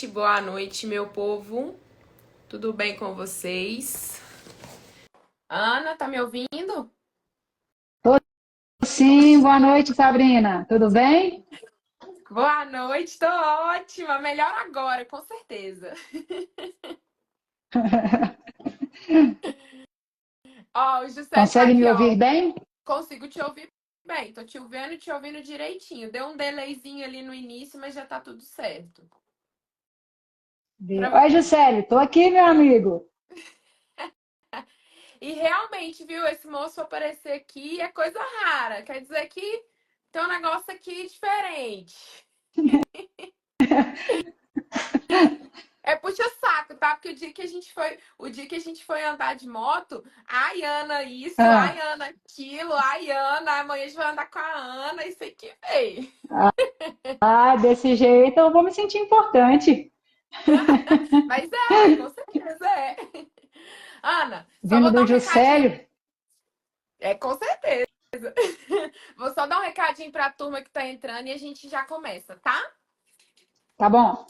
boa noite, meu povo. Tudo bem com vocês? Ana, tá me ouvindo? Tô sim, boa noite, Sabrina. Tudo bem? Boa noite, tô ótima. Melhor agora, com certeza. Ó, o Juscelio tá Consegue me aqui, ouvir ó. bem? Consigo te ouvir bem. Tô te ouvindo direitinho. Deu um delayzinho ali no início, mas já tá tudo certo. Pra- Oi, Juscelio, tô aqui, meu amigo. E realmente, viu, esse moço aparecer aqui é coisa rara. Quer dizer que tem um negócio aqui diferente. É puxa-saco, tá? Porque o dia que a gente foi andar de moto, ai, Ana isso, ai, Ah, Ana aquilo, ai, Ana, amanhã a gente vai andar com a Ana, isso aqui veio. desse jeito eu vou me sentir importante. Mas é, ué, com certeza é. Ana, só Vindo vou dar do um recadinho. Juscelio, É, com certeza. Vou só dar um recadinho pra turma que tá entrando e a gente já começa, tá? tá bom?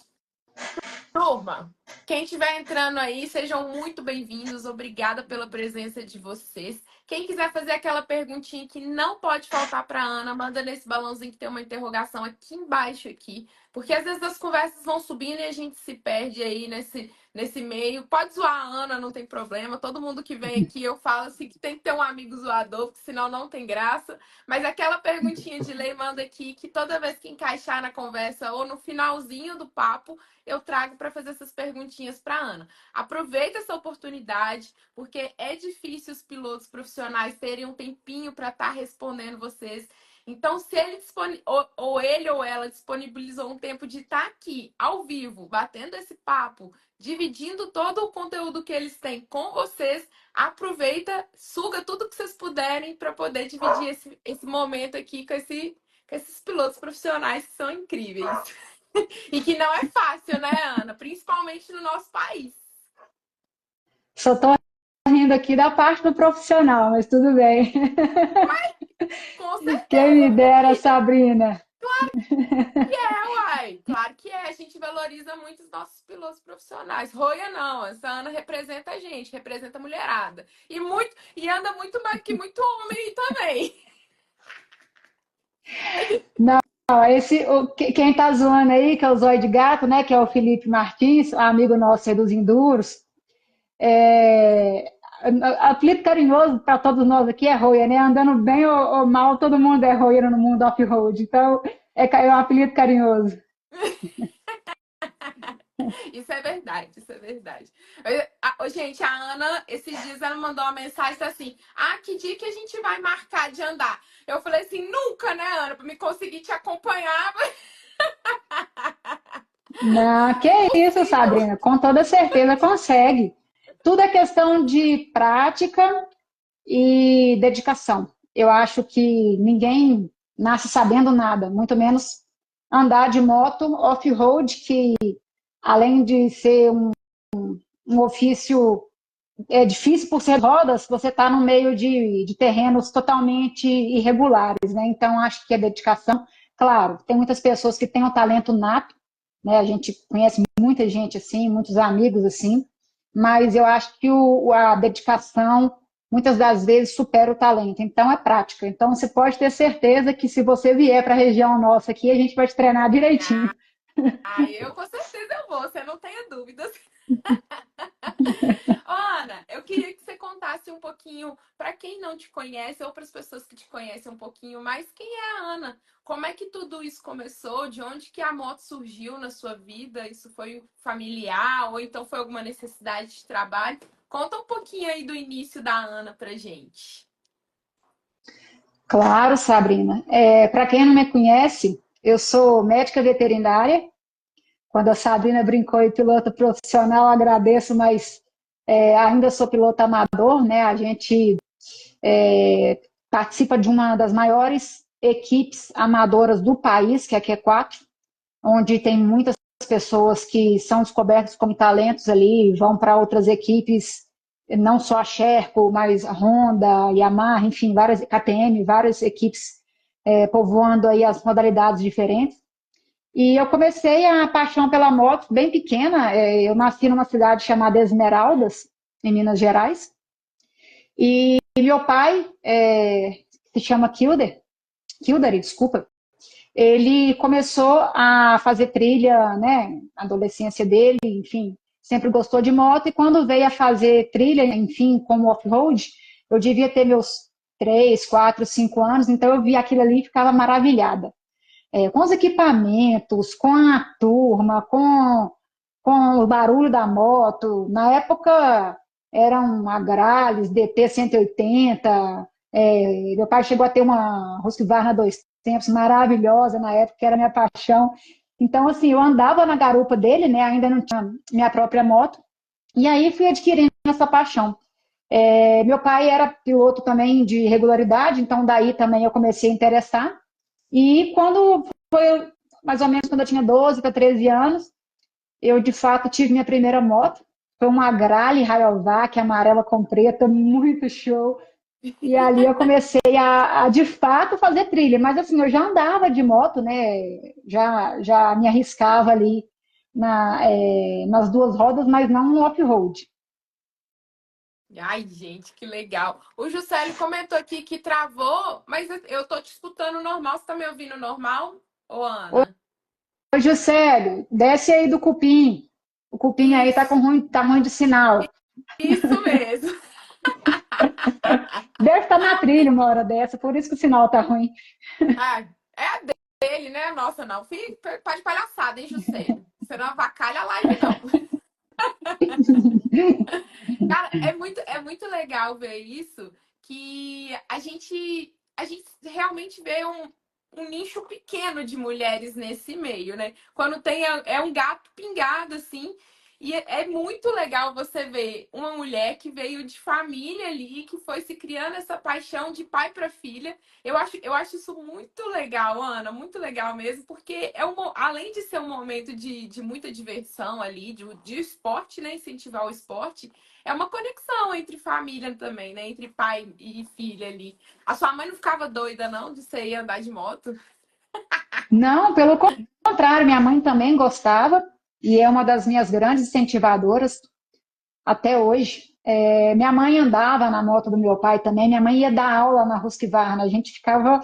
Turma, quem estiver entrando aí, sejam muito bem-vindos. Obrigada pela presença de vocês. Quem quiser fazer aquela perguntinha que não pode faltar para Ana, manda nesse balãozinho que tem uma interrogação aqui embaixo aqui, porque às vezes as conversas vão subindo e a gente se perde aí nesse meio. Pode zoar a Ana, não tem problema. Todo mundo que vem aqui eu falo assim que tem que ter um amigo zoador, porque senão não tem graça. Mas aquela perguntinha de lei manda aqui que toda vez que encaixar na conversa ou no finalzinho do papo eu trago para fazer essas perguntinhas para Ana. Aproveita essa oportunidade, porque é difícil os pilotos profissionais terem um tempinho para estar respondendo vocês. Então, se ele ou ele ou ela disponibilizou um tempo de estar aqui, ao vivo, batendo esse papo, dividindo todo o conteúdo que eles têm com vocês, aproveita, suga tudo que vocês puderem para poder dividir esse momento aqui com esses pilotos profissionais que são incríveis. E que não é fácil, né, Ana? Principalmente no nosso país. Só tô rindo aqui da parte do profissional, mas tudo bem. Com Quem me certeza, minha dera, filha. Sabrina. É, uai. Claro que é. A gente valoriza muito os nossos pilotos profissionais. Roia não. Essa Ana representa a gente, representa a mulherada. E anda muito mais que muito homem aí também. Não, quem tá zoando aí, que é o Zóio de Gato, né? Que é o Felipe Martins, amigo nosso aí dos Enduros. É, apelido carinhoso para todos nós aqui é roia, né? Andando bem ou mal, todo mundo é roeiro no mundo off-road. Então, é um apelido carinhoso. Isso é verdade, isso é verdade. Gente, a Ana, esses dias ela mandou uma mensagem assim: ah, que dia que a gente vai marcar de andar? Eu falei assim: nunca, né, Ana? Pra me conseguir te acompanhar, Não, que isso, impossível. Sabrina, com toda certeza consegue. Tudo é questão de prática e dedicação. Eu acho que ninguém nasce sabendo nada, muito menos andar de moto off-road, que além de ser um ofício difícil por ser rodas, você está no meio de terrenos totalmente irregulares, né? Então, acho que a dedicação, claro, tem muitas pessoas que têm um talento nato, né? A gente conhece muita gente assim, muitos amigos assim, mas eu acho que a dedicação muitas das vezes supera o talento, então é prática. Então, você pode ter certeza que se você vier para a região nossa aqui, a gente vai te treinar direitinho. Ah, eu com certeza eu vou, você não tenha dúvidas. Ô, Ana, eu queria que você contasse um pouquinho, para quem não te conhece, ou para as pessoas que te conhecem um pouquinho mais, quem é a Ana? Como é que tudo isso começou? De onde que a moto surgiu na sua vida? Isso foi familiar ou então foi alguma necessidade de trabalho? Conta um pouquinho aí do início da Ana pra gente. Claro, Sabrina. Para quem não me conhece, eu sou médica veterinária. Quando a Sabrina brincou em piloto profissional, agradeço, mas ainda sou piloto amador, né? A gente participa de uma das maiores equipes amadoras do país, que é a Q4, onde tem muitas pessoas que são descobertas como talentos ali, vão para outras equipes, não só a Sherco, mas a Honda, Yamaha, enfim, várias KTM, várias equipes povoando aí as modalidades diferentes. E eu comecei a paixão pela moto bem pequena. Eu nasci numa cidade chamada Esmeraldas, em Minas Gerais. E meu pai, se chama Kildare, desculpa, ele começou a fazer trilha, né, na adolescência dele, enfim, sempre gostou de moto, e quando veio a fazer trilha, enfim, como off-road, eu devia ter meus 3, 4, 5 anos, então eu vi aquilo ali e ficava maravilhada. Com os equipamentos, com a turma, com o barulho da moto. Na época eram Agrales, DT 180. Meu pai chegou a ter uma Husqvarna 200 maravilhosa na época, que era minha paixão. Então, assim, eu andava na garupa dele, né? Ainda não tinha minha própria moto. E aí fui adquirindo essa paixão. Meu pai era piloto também de regularidade, então daí também eu comecei a interessar. E quando foi mais ou menos quando eu tinha 12 para 13 anos, eu de fato tive minha primeira moto. Foi uma Agrale Rayovac amarela com preta, muito show. E ali eu comecei a de fato fazer trilha. Mas assim, eu já andava de moto, né? Já me arriscava ali nas duas rodas, mas não no off-road. Ai, gente, que legal. O Juscelio comentou aqui que travou, mas eu tô te escutando normal. Você tá me ouvindo normal? Ô, Ana? Ô, Juscelio, desce aí do cupim. O cupim aí Isso, tá ruim de sinal. isso mesmo. Deve estar na trilha uma hora dessa, por isso que o sinal tá ruim. Ah, é a dele, né? Nossa, não. Faz palhaçada, hein, Juscelio? Você não avacalha a live, não. Cara, é muito legal ver isso, que a gente realmente vê um nicho pequeno de mulheres nesse meio, né? Quando tem, é um gato pingado, assim, e é muito legal você ver uma mulher que veio de família ali, que foi se criando essa paixão de pai para filha. Eu acho isso muito legal, Ana, muito legal mesmo, porque além de ser um momento de muita diversão ali, de esporte, né? Incentivar o esporte, é uma conexão entre família também, né? Entre pai e filha ali. A sua mãe não ficava doida, não, de você ir andar de moto? Não, pelo contrário, minha mãe também gostava e é uma das minhas grandes incentivadoras até hoje. Minha mãe andava na moto do meu pai também, minha mãe ia dar aula na Husqvarna, a gente ficava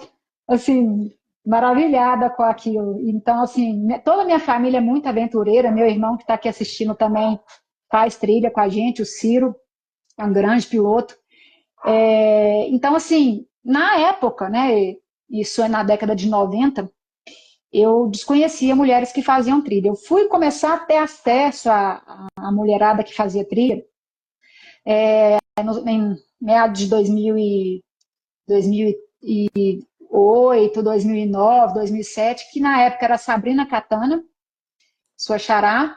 assim maravilhada com aquilo. Então, assim, toda a minha família é muito aventureira, meu irmão que está aqui assistindo também faz trilha com a gente, o Ciro, é um grande piloto. Então, assim, na época, né, isso é na década de 90, eu desconhecia mulheres que faziam trilha. Eu fui começar a ter acesso à mulherada que fazia trilha em meados de 2008, 2009, 2007, que na época era a Sabrina Catana, sua xará,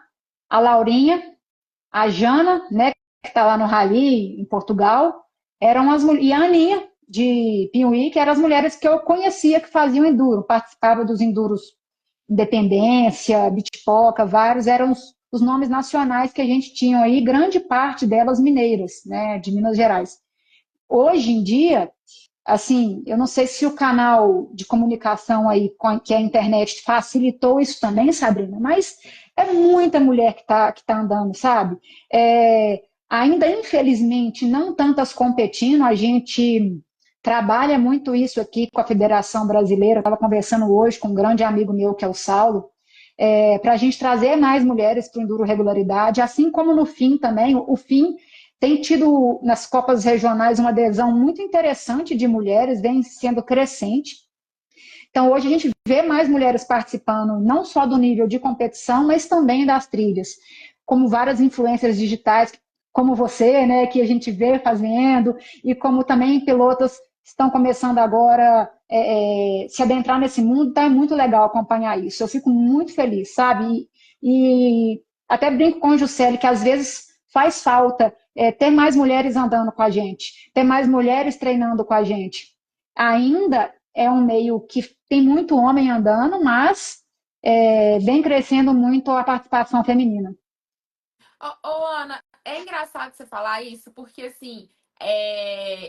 a Laurinha, a Jana, né, que está lá no Rally, em Portugal, e a Aninha, de Piuí, que eram as mulheres que eu conhecia que faziam enduro, participavam dos enduros Independência, Bitpoca, vários, eram os nomes nacionais que a gente tinha aí, grande parte delas mineiras, né, de Minas Gerais. Hoje em dia, assim, eu não sei se o canal de comunicação aí, que é a internet, facilitou isso também, Sabrina, mas é muita mulher que tá andando, sabe? Ainda, infelizmente, não tantas competindo, a gente trabalha muito isso aqui com a Federação Brasileira, eu estava conversando hoje com um grande amigo meu, que é o Saulo, para a gente trazer mais mulheres para o Enduro Regularidade, assim como no FIM também, o FIM tem tido nas Copas regionais uma adesão muito interessante de mulheres, vem sendo crescente. Então, hoje a gente vê mais mulheres participando, não só do nível de competição, mas também das trilhas, como várias influências digitais, como você, né, que a gente vê fazendo, e como também pilotos estão começando agora se adentrar nesse mundo, então é muito legal acompanhar isso. Eu fico muito feliz, sabe? E até brinco com o Juscelio que às vezes faz falta ter mais mulheres andando com a gente, ter mais mulheres treinando com a gente. Ainda é um meio que tem muito homem andando, mas vem crescendo muito a participação feminina. Ô, Ana, é engraçado você falar isso, porque assim,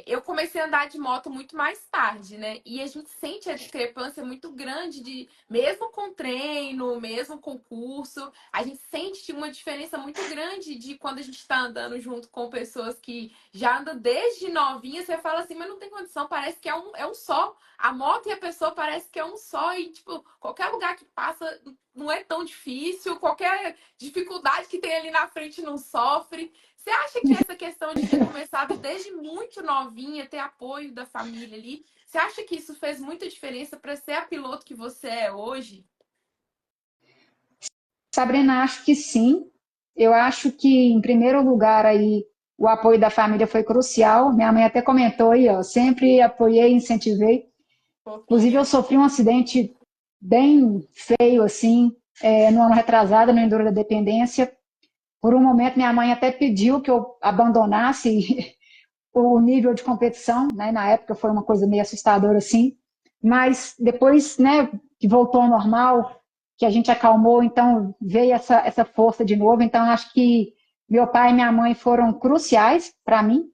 eu comecei a andar de moto muito mais tarde, né? E a gente sente a discrepância muito grande de, mesmo com treino, mesmo com curso, a gente sente uma diferença muito grande de quando a gente está andando junto com pessoas que já andam desde novinha, você fala assim, mas não tem condição, parece que é um só. A moto e a pessoa parece que é um só, e tipo, qualquer lugar que passa não é tão difícil, qualquer dificuldade que tem ali na frente não sofre. Você acha que essa questão de ter começado desde muito novinha, ter apoio da família ali, você acha que isso fez muita diferença para ser a piloto que você é hoje? Sabrina, acho que sim. Eu acho que, em primeiro lugar, aí, o apoio da família foi crucial. Minha mãe até comentou aí, ó, sempre apoiei, incentivei. Inclusive, eu Fofinha. sofri um acidente bem feio, assim, no ano retrasado, no Enduro da Dependência. Por um momento, minha mãe até pediu que eu abandonasse o nível de competição, né? Na época foi uma coisa meio assustadora, assim. Mas depois, né, que voltou ao normal, que a gente acalmou, então veio essa força de novo. Então, acho que meu pai e minha mãe foram cruciais para mim,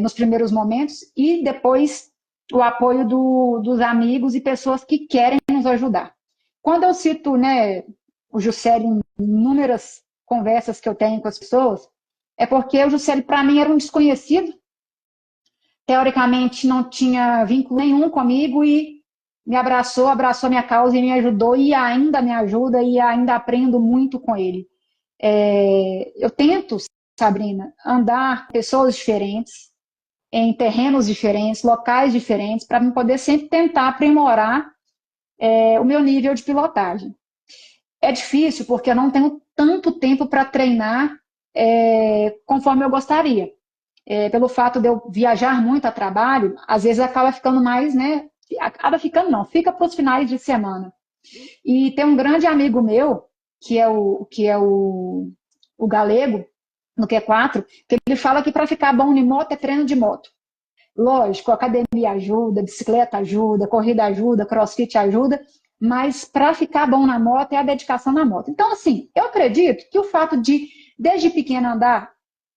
nos primeiros momentos, e depois o apoio dos amigos e pessoas que querem nos ajudar. Quando eu cito, né, o Juscelio em inúmeras conversas que eu tenho com as pessoas, é porque o Juscelio, para mim, era um desconhecido, teoricamente não tinha vínculo nenhum comigo e me abraçou, abraçou a minha causa e me ajudou e ainda me ajuda e ainda aprendo muito com ele. Eu tento, Sabrina, andar com pessoas diferentes, em terrenos diferentes, locais diferentes, para me poder sempre tentar aprimorar o meu nível de pilotagem. É difícil porque eu não tenho tanto tempo para treinar conforme eu gostaria. Pelo fato de eu viajar muito a trabalho, às vezes acaba ficando mais, né? Acaba ficando, não, fica para os finais de semana. E tem um grande amigo meu, que é o Galego, no Q4, que ele fala que para ficar bom em moto é treino de moto. Lógico, academia ajuda, bicicleta ajuda, corrida ajuda, crossfit ajuda, mas para ficar bom na moto é a dedicação na moto. Então, assim, eu acredito que o fato de, desde pequena, andar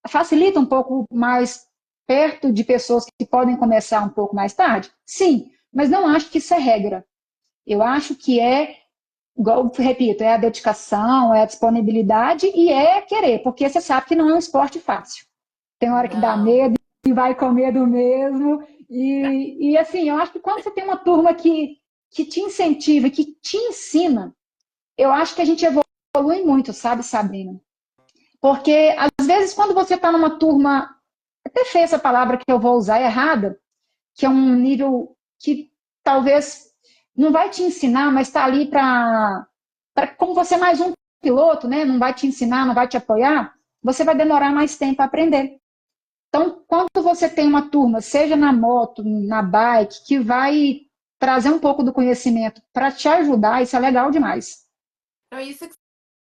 facilita um pouco mais perto de pessoas que podem começar um pouco mais tarde? Sim, mas não acho que isso é regra. Eu acho que igual eu repito, é a dedicação, é a disponibilidade e é querer, porque você sabe que não é um esporte fácil. Tem hora que dá Não. medo e vai com medo mesmo. E assim, eu acho que quando você tem uma turma que te incentiva, que te ensina, eu acho que a gente evolui muito, sabe, Sabrina? Porque, às vezes, quando você está numa turma, até feia essa palavra que eu vou usar errada, que é um nível que talvez não vai te ensinar, mas está ali como você é mais um piloto, né? Não vai te ensinar, não vai te apoiar, você vai demorar mais tempo a aprender. Então, quando você tem uma turma, seja na moto, na bike, que vai trazer um pouco do conhecimento para te ajudar, isso é legal demais. Então, isso que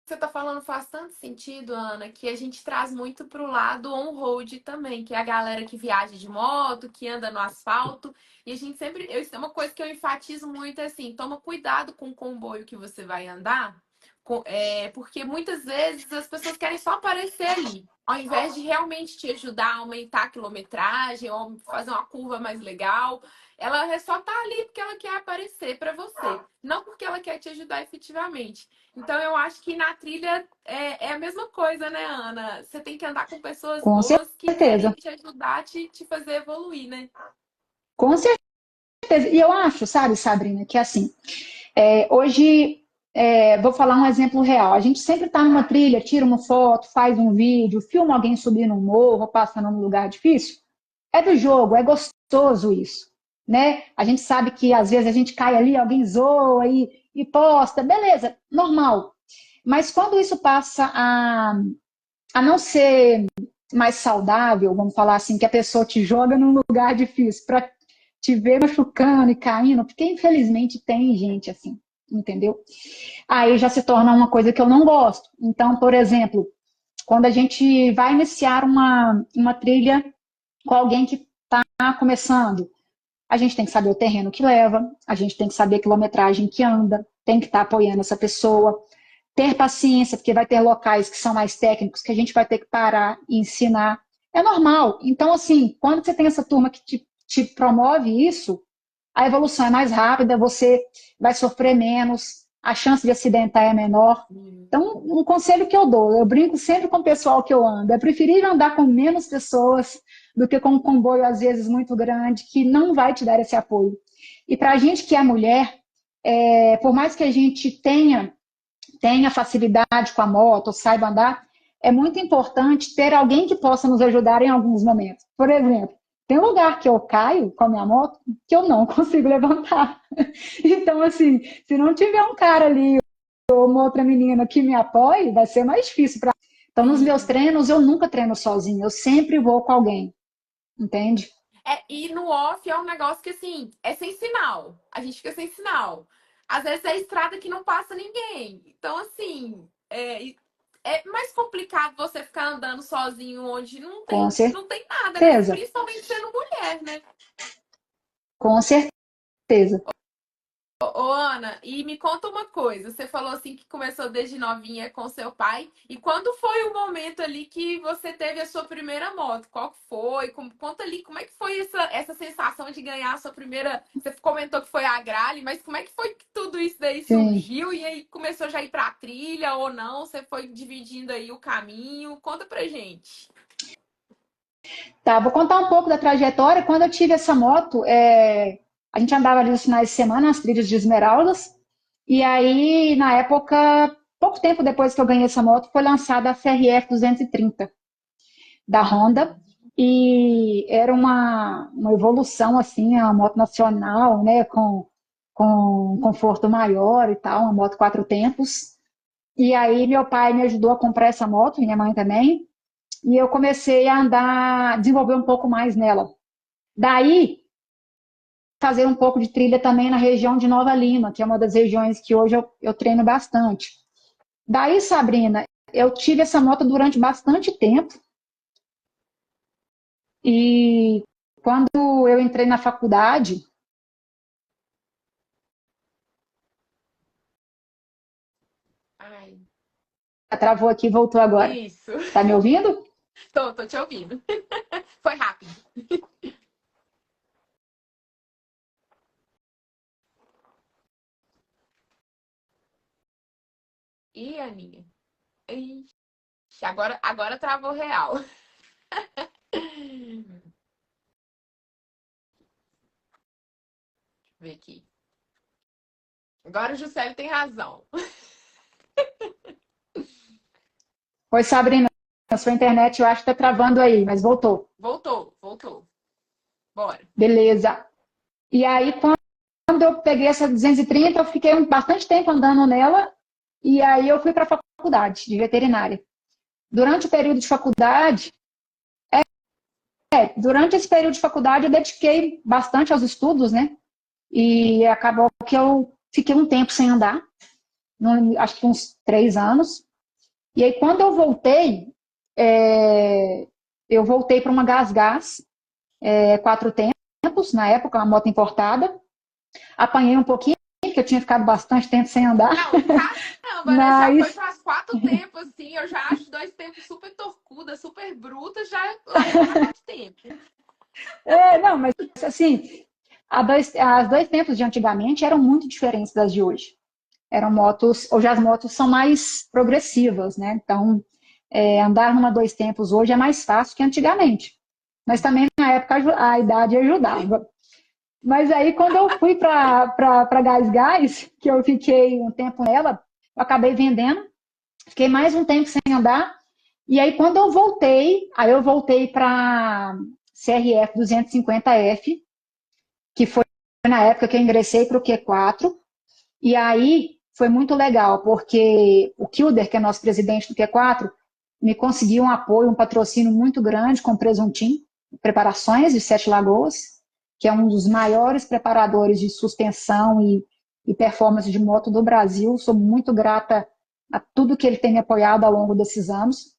você está falando faz tanto sentido, Ana, que a gente traz muito pro lado on-road também, que é a galera que viaja de moto, que anda no asfalto. E a gente sempre. Isso é uma coisa que eu enfatizo muito, é assim, toma cuidado com o comboio que você vai andar, porque muitas vezes as pessoas querem só aparecer ali. Ao invés de realmente te ajudar a aumentar a quilometragem ou fazer uma curva mais legal, ela só tá ali porque ela quer aparecer para você, não porque ela quer te ajudar efetivamente. Então, eu acho que na trilha é a mesma coisa, né, Ana? Você tem que andar com pessoas Com boas que querem certeza. te ajudar, te fazer evoluir, né? Com certeza. E eu acho, sabe, Sabrina, que assim, hoje, vou falar um exemplo real. A gente sempre está numa trilha, tira uma foto, faz um vídeo, filma alguém subindo um morro, passando num lugar difícil. É do jogo, é gostoso isso, né? A gente sabe que às vezes a gente cai ali, alguém zoa e posta, beleza, normal. Mas quando isso passa a não ser mais saudável, vamos falar assim, que a pessoa te joga num lugar difícil para te ver machucando e caindo, porque infelizmente tem gente assim, entendeu? Aí já se torna uma coisa que eu não gosto. Então, por exemplo, quando a gente vai iniciar uma trilha com alguém que está começando, a gente tem que saber o terreno que leva, a gente tem que saber a quilometragem que anda, tem que estar apoiando essa pessoa, ter paciência, porque vai ter locais que são mais técnicos que a gente vai ter que parar e ensinar. É normal. Então, assim, quando você tem essa turma que te promove isso, a evolução é mais rápida, você vai sofrer menos, a chance de acidentar é menor. Então, um conselho que eu dou, eu brinco sempre com o pessoal que eu ando, é preferível andar com menos pessoas do que com um comboio, às vezes, muito grande, que não vai te dar esse apoio. E para a gente que é mulher, por mais que a gente tenha facilidade com a moto, saiba andar, é muito importante ter alguém que possa nos ajudar em alguns momentos. Por exemplo, tem um lugar que eu caio com a minha moto que eu não consigo levantar. Então, assim, se não tiver um cara ali ou uma outra menina que me apoie, vai ser mais difícil para. Então, nos meus treinos, eu nunca treino sozinho, eu sempre vou com alguém, entende? E no off é um negócio que, assim, é sem sinal. A gente fica sem sinal. Às vezes é estrada que não passa ninguém. Então, assim, é mais complicado você ficar andando sozinho onde Com não tem nada, né? certeza, Principalmente sendo mulher, né? com certeza. Ô, Ana, e me conta uma coisa. Você falou assim que começou desde novinha com seu pai. E quando foi o momento ali que você teve a sua primeira moto? Qual que foi? Conta ali, como é que foi essa sensação de ganhar a sua primeira. Você comentou que foi a Grale, mas como é que foi que tudo isso daí Sim. surgiu? E aí começou já a ir pra trilha ou não? Você foi dividindo aí o caminho? Conta pra gente. Tá, vou contar um pouco da trajetória. Quando eu tive essa moto, a gente andava ali nos finais de semana, nas trilhas de Esmeraldas, e aí, na época, pouco tempo depois que eu ganhei essa moto, foi lançada a CRF 230 da Honda, e era uma evolução, assim, a moto nacional, né, com conforto maior e tal, uma moto quatro tempos. E aí, meu pai me ajudou a comprar essa moto, minha mãe também, e eu comecei a andar, desenvolver um pouco mais nela. Daí, fazer um pouco de trilha também na região de Nova Lima, que é uma das regiões que hoje eu treino bastante. Daí, Sabrina, eu tive essa moto durante bastante tempo e quando eu entrei na faculdade, Ai, travou aqui e voltou agora. isso. Tá me ouvindo? Tô te ouvindo. Foi rápido. Ih, Aninha. Ixi, agora travou real. Deixa eu ver aqui. Agora o Juscelio tem razão. Oi, Sabrina, a sua internet eu acho que tá travando aí, mas voltou. Voltou. Bora. Beleza. E aí, quando eu peguei essa 230, eu fiquei bastante tempo andando nela e aí eu fui para a faculdade de veterinária. Durante o período de faculdade, durante esse período de faculdade eu dediquei bastante aos estudos, né? E acabou que eu fiquei um tempo sem andar, acho que uns 3 anos. E aí quando eu voltei para uma Gas, quatro tempos, na época, uma moto importada. Apanhei um pouquinho, porque eu tinha ficado bastante tempo sem andar. Não, caramba, né? Já foi Mas, para as 4 tempos, assim. Eu já acho 2 tempos super torcuda, super bruta, já largou na 4 tempos. não, mas assim, as dois tempos de antigamente eram muito diferentes das de hoje. Eram motos, hoje as motos são mais progressivas, né? Então, andar numa dois tempos hoje é mais fácil que antigamente. Mas também na época a idade ajudava. Mas aí quando eu fui para Gás, que eu fiquei um tempo nela, eu acabei vendendo, fiquei mais um tempo sem andar. E aí quando eu voltei para CRF 250F, que foi na época que eu ingressei para o Q4. E aí foi muito legal, porque o Kilder, que é nosso presidente do Q4, me conseguiu um apoio, um patrocínio muito grande com o Presuntim, Preparações de Sete Lagoas, que é um dos maiores preparadores de suspensão e performance de moto do Brasil. Sou muito grata a tudo que ele tem me apoiado ao longo desses anos.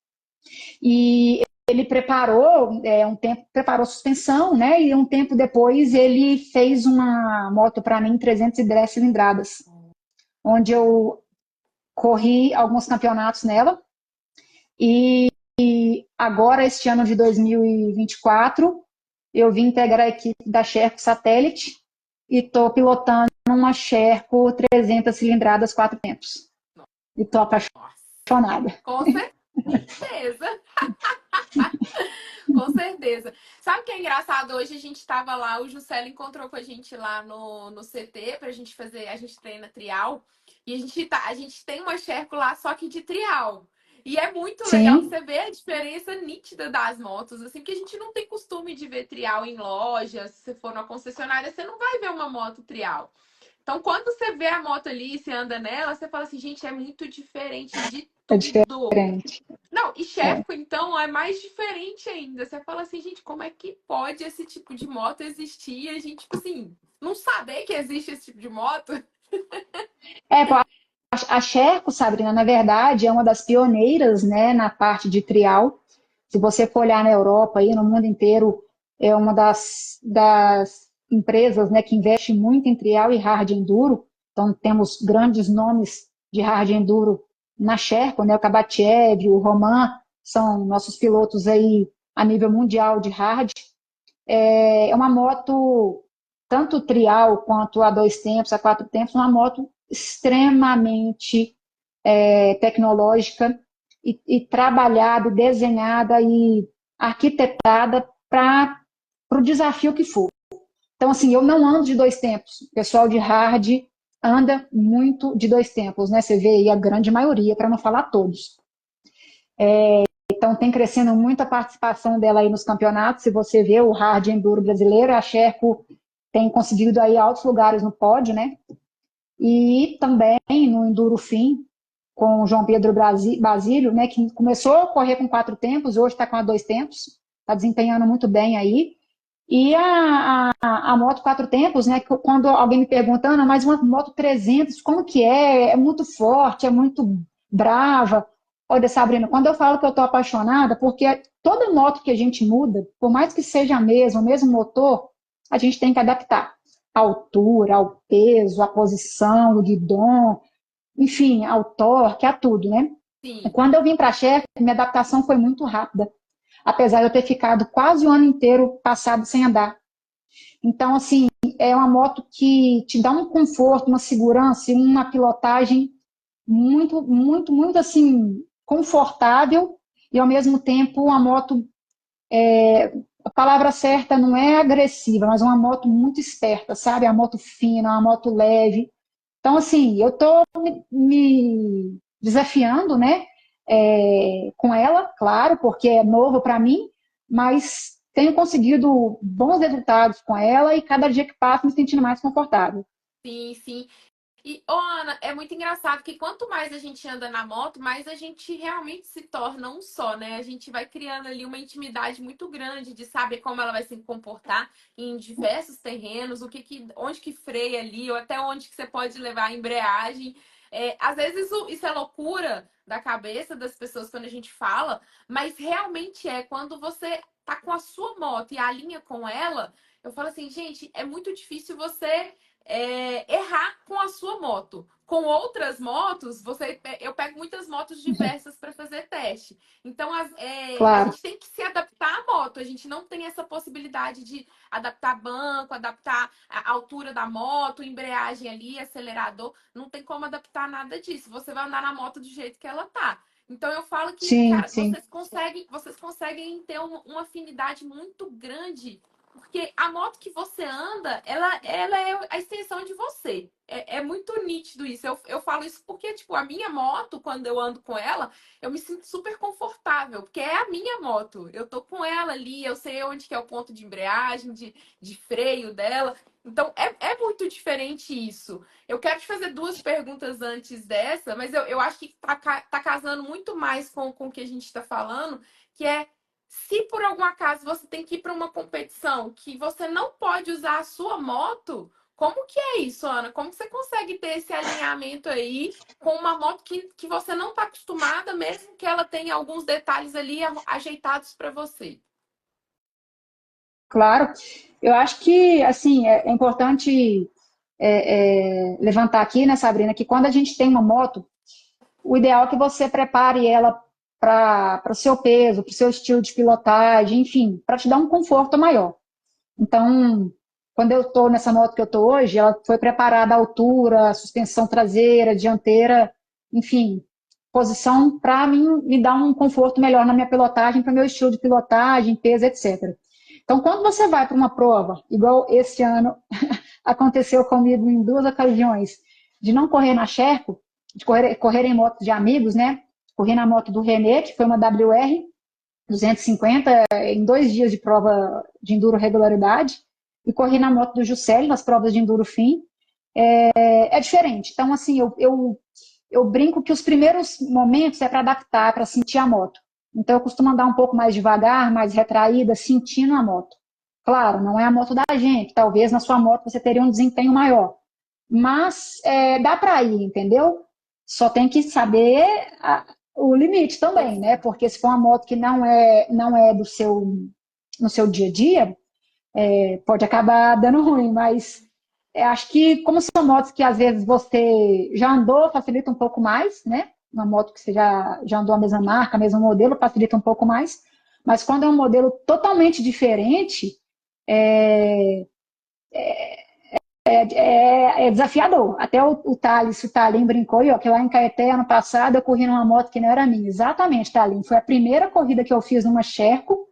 E ele preparou um tempo, preparou suspensão, né? E um tempo depois ele fez uma moto para mim 310 cilindradas, onde eu corri alguns campeonatos nela. E agora, este ano de 2024, eu vim integrar a equipe da Sherco Satélite e estou pilotando uma Sherco 300 cilindradas 4 tempos. E estou Nossa, apaixonada. com certeza. Com certeza. Sabe o que é engraçado? Hoje a gente estava lá, o Juscelio encontrou com a gente lá no CT pra gente fazer, a gente treina trial. E a gente tem uma Sherco lá, só que de trial. E é muito legal que Sim, você vê a diferença nítida das motos, assim, que a gente não tem costume de ver trial em loja. Se você for numa concessionária, você não vai ver uma moto trial. Então, quando você vê a moto ali e você anda nela, você fala assim, gente, é muito diferente de é tudo. diferente. Não, e É. Sherco, então, é mais diferente ainda. Você fala assim, gente, como é que pode esse tipo de moto existir e a gente, tipo assim, não saber que existe esse tipo de moto? Pô, a Sherco, Sabrina, na verdade, é uma das pioneiras, né, na parte de trial. Se você for olhar na Europa e no mundo inteiro, é uma das empresas, né, que investe muito em trial e hard enduro. Então, temos grandes nomes de hard enduro na Sherco, né, o Kabatchev, o Roman, são nossos pilotos aí a nível mundial de hard. É uma moto, tanto trial quanto a 2 tempos, a 4 tempos, uma moto extremamente tecnológica e trabalhada, desenhada e arquitetada para o desafio que for. Então, assim, eu não ando de 2 tempos. O pessoal de hard anda muito de 2 tempos, né? Você vê aí a grande maioria, para não falar todos. Então, tem crescendo muito a participação dela aí nos campeonatos. Se você vê o hard enduro brasileiro, a Sherco tem conseguido aí altos lugares no pódio, né? E também no enduro fim, com o João Pedro Basílio, né, que começou a correr com 4 tempos, hoje está com a 2 tempos, está desempenhando muito bem aí. E a moto 4 tempos, né, que quando alguém me pergunta, Ana, mas uma moto 300, como que é? É muito forte, é muito brava. Olha, Sabrina, quando eu falo que eu estou apaixonada, porque toda moto que a gente muda, por mais que seja a mesma, o mesmo motor, a gente tem que adaptar a altura, ao peso, a posição, o guidão, enfim, ao torque, a tudo, né? Sim. Quando eu vim para a Chefe, minha adaptação foi muito rápida, apesar de eu ter ficado quase o ano inteiro passado sem andar. Então, assim, é uma moto que te dá um conforto, uma segurança e uma pilotagem muito, muito, muito, assim, confortável e, ao mesmo tempo, uma moto, a palavra certa não é agressiva, mas uma moto muito esperta, sabe? Uma moto fina, uma moto leve. Então, assim, eu estou me desafiando, né? Com ela, claro, porque é novo para mim, mas tenho conseguido bons resultados com ela e cada dia que passa me sentindo mais confortável. Sim, sim. E, ô, Ana, é muito engraçado que quanto mais a gente anda na moto, mais a gente realmente se torna um só, né? A gente vai criando ali uma intimidade muito grande de saber como ela vai se comportar em diversos terrenos, onde que freia ali, ou até onde que você pode levar a embreagem. Às vezes isso é loucura da cabeça das pessoas quando a gente fala, mas realmente é quando você tá com a sua moto e alinha com ela, eu falo assim, gente, é muito difícil você errar com a sua moto. Com outras motos, eu pego muitas motos diversas para fazer teste. Então, a Claro, gente tem que se adaptar à moto. A gente não tem essa possibilidade de adaptar banco, adaptar a altura da moto, embreagem ali, acelerador. Não tem como adaptar nada disso. Você vai andar na moto do jeito que ela tá. Então eu falo que, sim, cara, sim, vocês conseguem ter uma afinidade muito grande porque a moto que você anda, ela é a extensão de você. É muito nítido isso. Eu falo isso porque, tipo, a minha moto, quando eu ando com ela, eu me sinto super confortável, porque é a minha moto. Eu tô com ela ali, eu sei onde que é o ponto de embreagem, de freio dela. Então, é muito diferente isso. Eu quero te fazer duas perguntas antes dessa, mas eu acho que tá casando muito mais com o que a gente está falando, que é se por algum acaso você tem que ir para uma competição que você não pode usar a sua moto, como que é isso, Ana? Como que você consegue ter esse alinhamento aí com uma moto que você não está acostumada, mesmo que ela tenha alguns detalhes ali ajeitados para você? claro. Eu acho que, assim, é importante levantar aqui, né, Sabrina, que quando a gente tem uma moto, o ideal é que você prepare ela para o seu peso, para o seu estilo de pilotagem, enfim, para te dar um conforto maior. Então, quando eu estou nessa moto que eu estou hoje, ela foi preparada à altura, suspensão traseira, dianteira, enfim, posição para mim me dar um conforto melhor na minha pilotagem, para o meu estilo de pilotagem, peso, etc. Então, quando você vai para uma prova, igual esse ano aconteceu comigo em 2 ocasiões, de não correr na Sherco, de correr em moto de amigos, né? Corri na moto do René, que foi uma WR 250, em 2 dias de prova de enduro regularidade, e corri na moto do Juscelio, nas provas de enduro fim. É diferente. Então, assim, eu brinco que os primeiros momentos é para adaptar, para sentir a moto. Então, eu costumo andar um pouco mais devagar, mais retraída, sentindo a moto. Claro, não é a moto da gente. Talvez na sua moto você teria um desempenho maior. Mas dá para ir, entendeu? Só tem que saber o limite também, né? Porque se for uma moto que não é no seu dia a dia, pode acabar dando ruim, mas acho que como são motos que às vezes você já andou, facilita um pouco mais, né? Uma moto que você já andou a mesma marca, mesmo modelo, facilita um pouco mais. Mas quando é um modelo totalmente diferente, é, é desafiador. Até o Thales, o Talim brincou, ó, que lá em Caeté, ano passado, eu corri numa moto que não era minha. Exatamente, Talim. Foi a primeira corrida que eu fiz numa Sherco,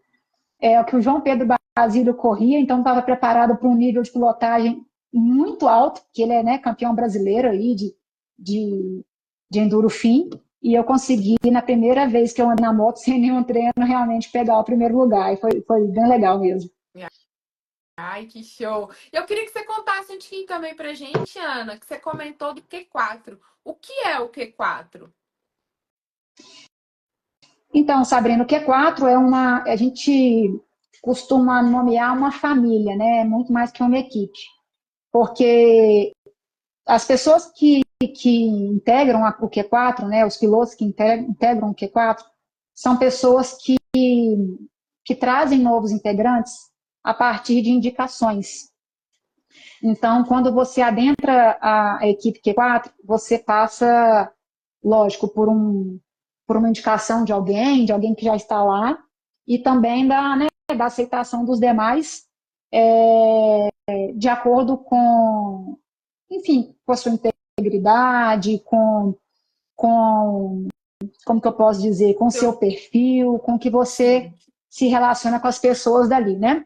o que o João Pedro Basílio corria, então estava preparado para um nível de pilotagem muito alto, que ele é, né, campeão brasileiro aí de, de enduro fim, e eu consegui, na primeira vez que eu andei na moto, sem nenhum treino, realmente pegar o primeiro lugar, e foi bem legal mesmo. Ai, que show! Eu queria que você contasse um pouquinho também pra gente, Ana, que você comentou do Q4. O que é o Q4? Então, Sabrina, o Q4 a gente costuma nomear uma família, né? Muito mais que uma equipe. Porque as pessoas que integram o Q4, né? Os pilotos que integram o Q4, são pessoas que trazem novos integrantes a partir de indicações. Então, quando você adentra a equipe Q4, você passa, lógico, por uma indicação de alguém que já está lá, e também da aceitação dos demais, de acordo com, enfim, com a sua integridade, com como que eu posso dizer, com o seu perfil, com que você se relaciona com as pessoas dali, né?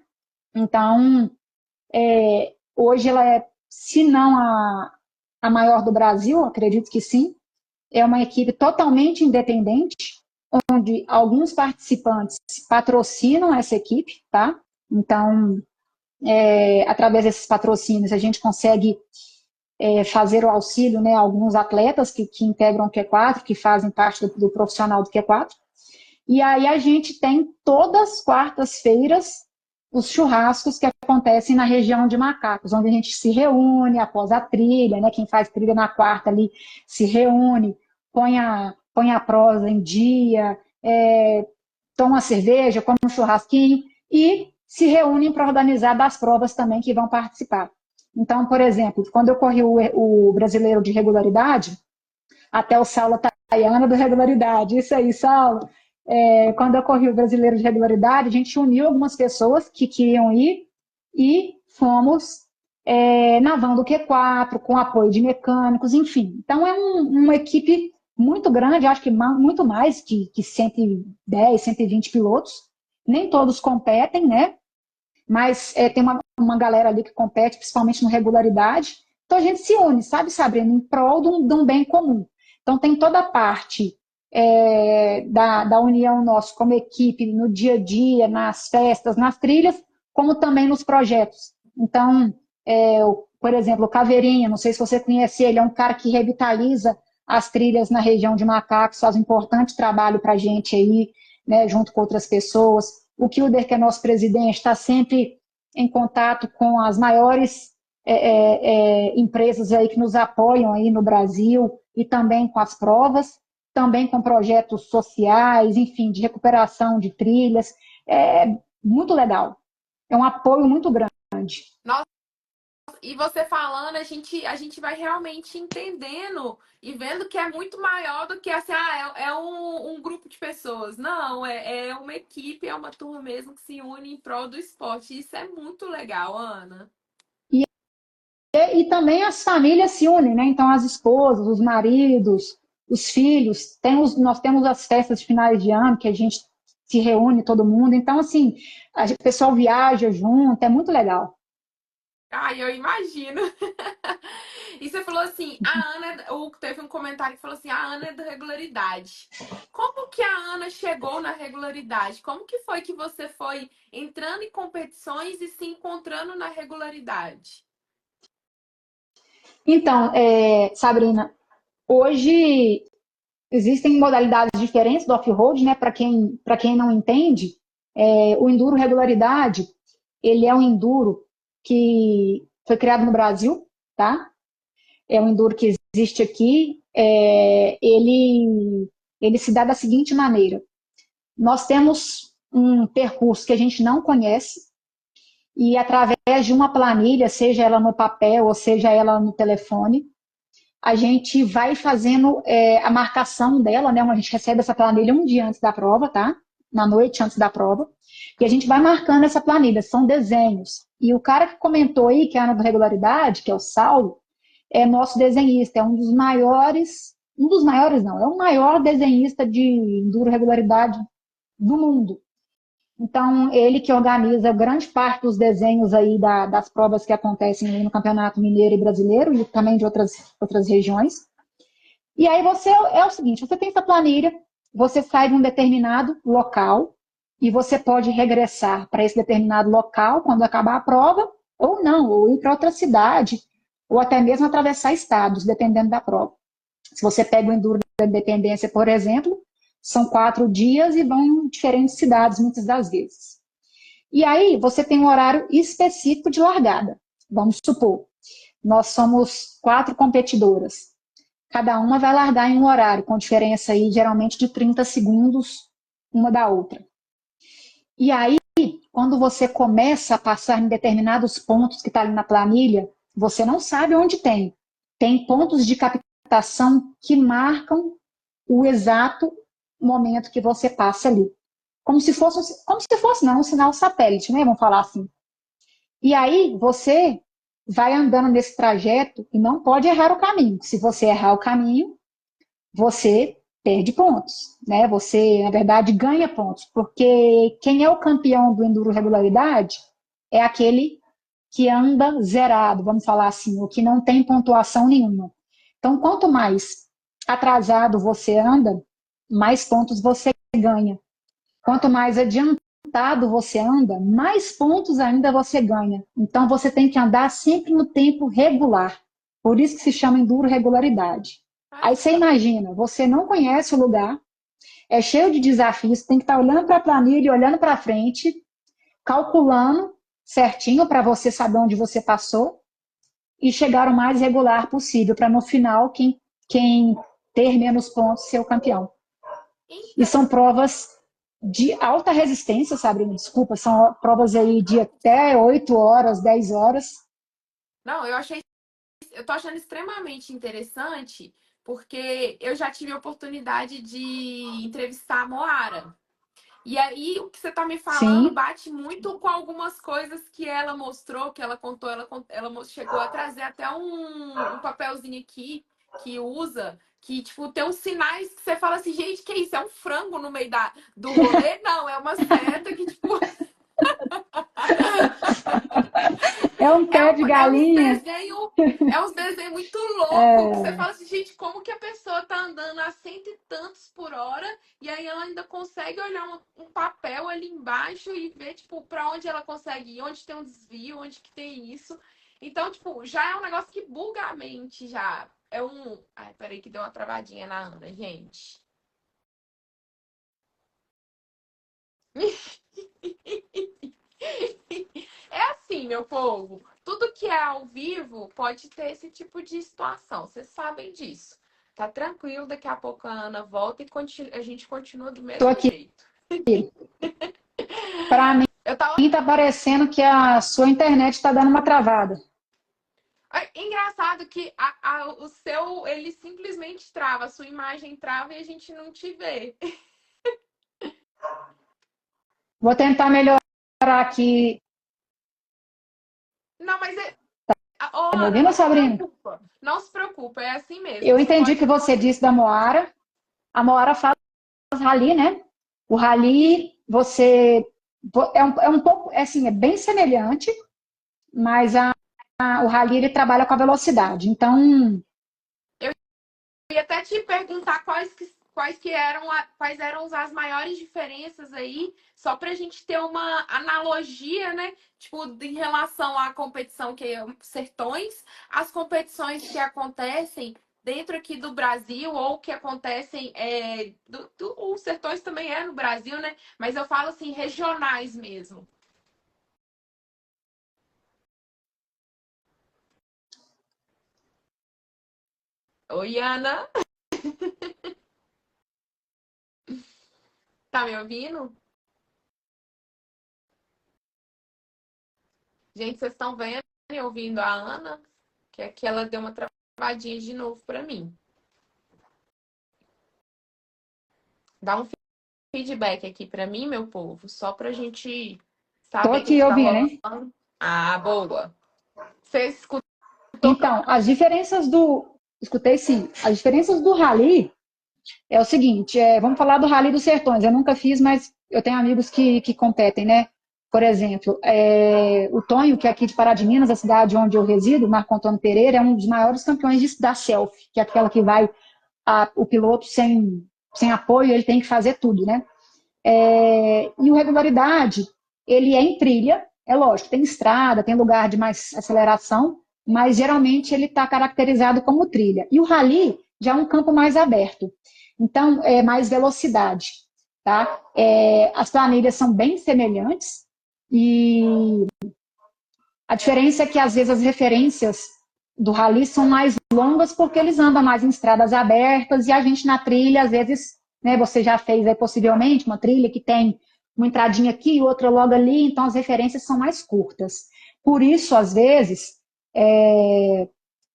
Então, hoje ela é, se não a maior do Brasil, acredito que sim, é uma equipe totalmente independente, onde alguns participantes patrocinam essa equipe, tá? Então, através desses patrocínios, a gente consegue fazer o auxílio, né, a alguns atletas que integram o Q4, que fazem parte do profissional do Q4. E aí a gente tem todas as quartas-feiras os churrascos que acontecem na região de Macacos, onde a gente se reúne após a trilha, né? Quem faz trilha na quarta ali se reúne, põe a prosa em dia, toma uma cerveja, come um churrasquinho e se reúnem para organizar das provas também que vão participar. Então, por exemplo, quando eu corri o brasileiro de regularidade, até o Saulo Tayana do regularidade, isso aí, Saulo. Quando eu corri o brasileiro de regularidade, a gente uniu algumas pessoas que queriam ir e fomos na van do Q4, com apoio de mecânicos, enfim. Então, é uma equipe muito grande, acho que muito mais que 110, 120 pilotos. Nem todos competem, né? Mas tem uma galera ali que compete, principalmente no regularidade. Então, a gente se une, sabe, Sabrina, em prol de um bem comum. Então, tem toda a parte da união nossa como equipe no dia a dia, nas festas, nas trilhas, como também nos projetos. Então, por exemplo, o Caveirinha, não sei se você conhece ele, é um cara que revitaliza as trilhas na região de Macacos, faz um importante trabalho para a gente aí, né, junto com outras pessoas. O Kilder, que é nosso presidente, está sempre em contato com as maiores empresas aí que nos apoiam aí no Brasil e também com as provas, também com projetos sociais, enfim, de recuperação de trilhas. É muito legal. É um apoio muito grande. Nossa, e você falando, a gente vai realmente entendendo e vendo que é muito maior do que assim, é um grupo de pessoas. Não, é uma equipe, é uma turma mesmo que se une em prol do esporte. Isso é muito legal, Ana. E também as famílias se unem, né? Então, as esposas, os maridos, os filhos, nós temos as festas de finais de ano que a gente se reúne todo mundo. Então, assim, o pessoal viaja junto, é muito legal. Ai, eu imagino. E você falou assim, a Ana, teve um comentário que falou assim, a Ana é da regularidade. Como que a Ana chegou na regularidade? Como que foi que você foi entrando em competições e se encontrando na regularidade? Então, Sabrina, hoje existem modalidades diferentes do off-road, né? Para quem não entende, o enduro regularidade, ele é um enduro que foi criado no Brasil, tá? É um enduro que existe aqui. Ele se dá da seguinte maneira: nós temos um percurso que a gente não conhece e através de uma planilha, seja ela no papel ou seja ela no telefone, a gente vai fazendo a marcação dela, né? A gente recebe essa planilha um dia antes da prova, tá? Na noite antes da prova. E a gente vai marcando essa planilha, são desenhos. E o cara que comentou aí, que é a Ana Regularidade, que é o Saulo, é nosso desenhista, é um dos maiores não, é o maior desenhista de enduro regularidade do mundo. Então, ele que organiza grande parte dos desenhos aí das provas que acontecem no Campeonato Mineiro e Brasileiro e também de outras regiões. E aí é o seguinte, você tem essa planilha, você sai de um determinado local e você pode regressar para esse determinado local quando acabar a prova, ou não, ou ir para outra cidade, ou até mesmo atravessar estados, dependendo da prova. Se você pega o Enduro da Independência, por exemplo, são 4 dias e vão em diferentes cidades, muitas das vezes. E aí você tem um horário específico de largada. Vamos supor, nós somos 4 competidoras. Cada uma vai largar em um horário, com diferença aí, geralmente, de 30 segundos uma da outra. E aí, quando você começa a passar em determinados pontos que está ali na planilha, você não sabe onde tem. Tem pontos de captação que marcam o exato momento que você passa ali. Como se fosse não, um sinal satélite, né? Vamos falar assim. E aí você vai andando nesse trajeto e não pode errar o caminho. Se você errar o caminho, você perde pontos, né? Você, na verdade, ganha pontos, porque quem é o campeão do enduro regularidade é aquele que anda zerado, vamos falar assim, o que não tem pontuação nenhuma. Então, quanto mais atrasado você anda, mais pontos você ganha. Quanto mais adiantado você anda, mais pontos ainda você ganha. Então, você tem que andar sempre no tempo regular. Por isso que se chama enduro regularidade. Aí você imagina, você não conhece o lugar, é cheio de desafios, tem que estar olhando para a planilha, olhando para frente, calculando certinho para você saber onde você passou e chegar o mais regular possível, para no final quem ter menos pontos ser o campeão. E Então, são provas de alta resistência, Sabrina, desculpa, são provas aí de até 8 horas, 10 horas. não, eu tô achando extremamente interessante, porque eu já tive a oportunidade de entrevistar a Moara. E aí, o que você tá me falando Sim, bate muito com algumas coisas que ela mostrou, que ela contou. Ela chegou a trazer até um papelzinho aqui que usa, que, tipo, tem uns sinais que você fala assim, gente, que isso? É um frango no meio do rolê? Não, é uma seta que, tipo, é um pé de é uns galinha. desenhos. É uns desenhos muito loucos que você fala assim, gente, como que a pessoa tá andando a cento e tantos por hora e aí ela ainda consegue olhar um papel ali embaixo e ver, tipo, pra onde ela consegue ir, onde tem um desvio, onde que tem isso. Então, tipo, já é um negócio que buga a mente já. É um. Ai, peraí, que deu uma travadinha na Ana, gente. É assim, meu povo. Tudo que é ao vivo pode ter esse tipo de situação. Vocês sabem disso. Tá tranquilo, daqui a pouco a Ana volta e a gente continua do Estou mesmo aqui. jeito. Para mim, Eu tava. está parecendo que a sua internet está dando uma travada. É engraçado que o seu, ele simplesmente trava, a sua imagem trava e a gente não te vê. Vou tentar melhorar aqui. Não, mas ô, Tá me Ana, ouvindo, não se Sabrina? preocupa. Não se preocupa, é assim mesmo. Eu Você entendi pode que você disse da Moara. A Moara faz rally, né? O rally, você é um pouco, é assim, é bem semelhante, mas o rally ele trabalha com a velocidade. Então, ia até te perguntar quais eram as maiores diferenças aí, só para a gente ter uma analogia, né? Tipo, em relação à competição que é Sertões, as competições que acontecem dentro aqui do Brasil ou que acontecem os Sertões também é no Brasil, né? Mas eu falo assim regionais mesmo. Oi, Ana, tá me ouvindo? Gente, vocês estão vendo e ouvindo a Ana? Que aqui ela deu uma travadinha de novo para mim. Dá um feedback aqui para mim, meu povo, só pra gente tô saber o que aqui que tá ouvindo, rolando. hein? Ah, boa. Você escutou? Então, as diferenças do. Escutei sim. As diferenças do rally é o seguinte: vamos falar do Rally dos Sertões. Eu nunca fiz, mas eu tenho amigos que competem, né? Por exemplo, o Tonho, que é aqui de Pará de Minas, a cidade onde eu resido, Marco Antônio Pereira, é um dos maiores campeões da selfie, que é aquela que vai o piloto sem apoio, ele tem que fazer tudo, né? E o regularidade, ele é em trilha, é lógico, tem estrada, tem lugar de mais aceleração, mas geralmente ele está caracterizado como trilha. E o rally já é um campo mais aberto, então é mais velocidade, tá? As planilhas são bem semelhantes e a diferença é que às vezes as referências do rally são mais longas porque eles andam mais em estradas abertas e a gente na trilha, às vezes, né, você já fez aí possivelmente uma trilha que tem uma entradinha aqui e outra logo ali, então as referências são mais curtas. Por isso, às vezes,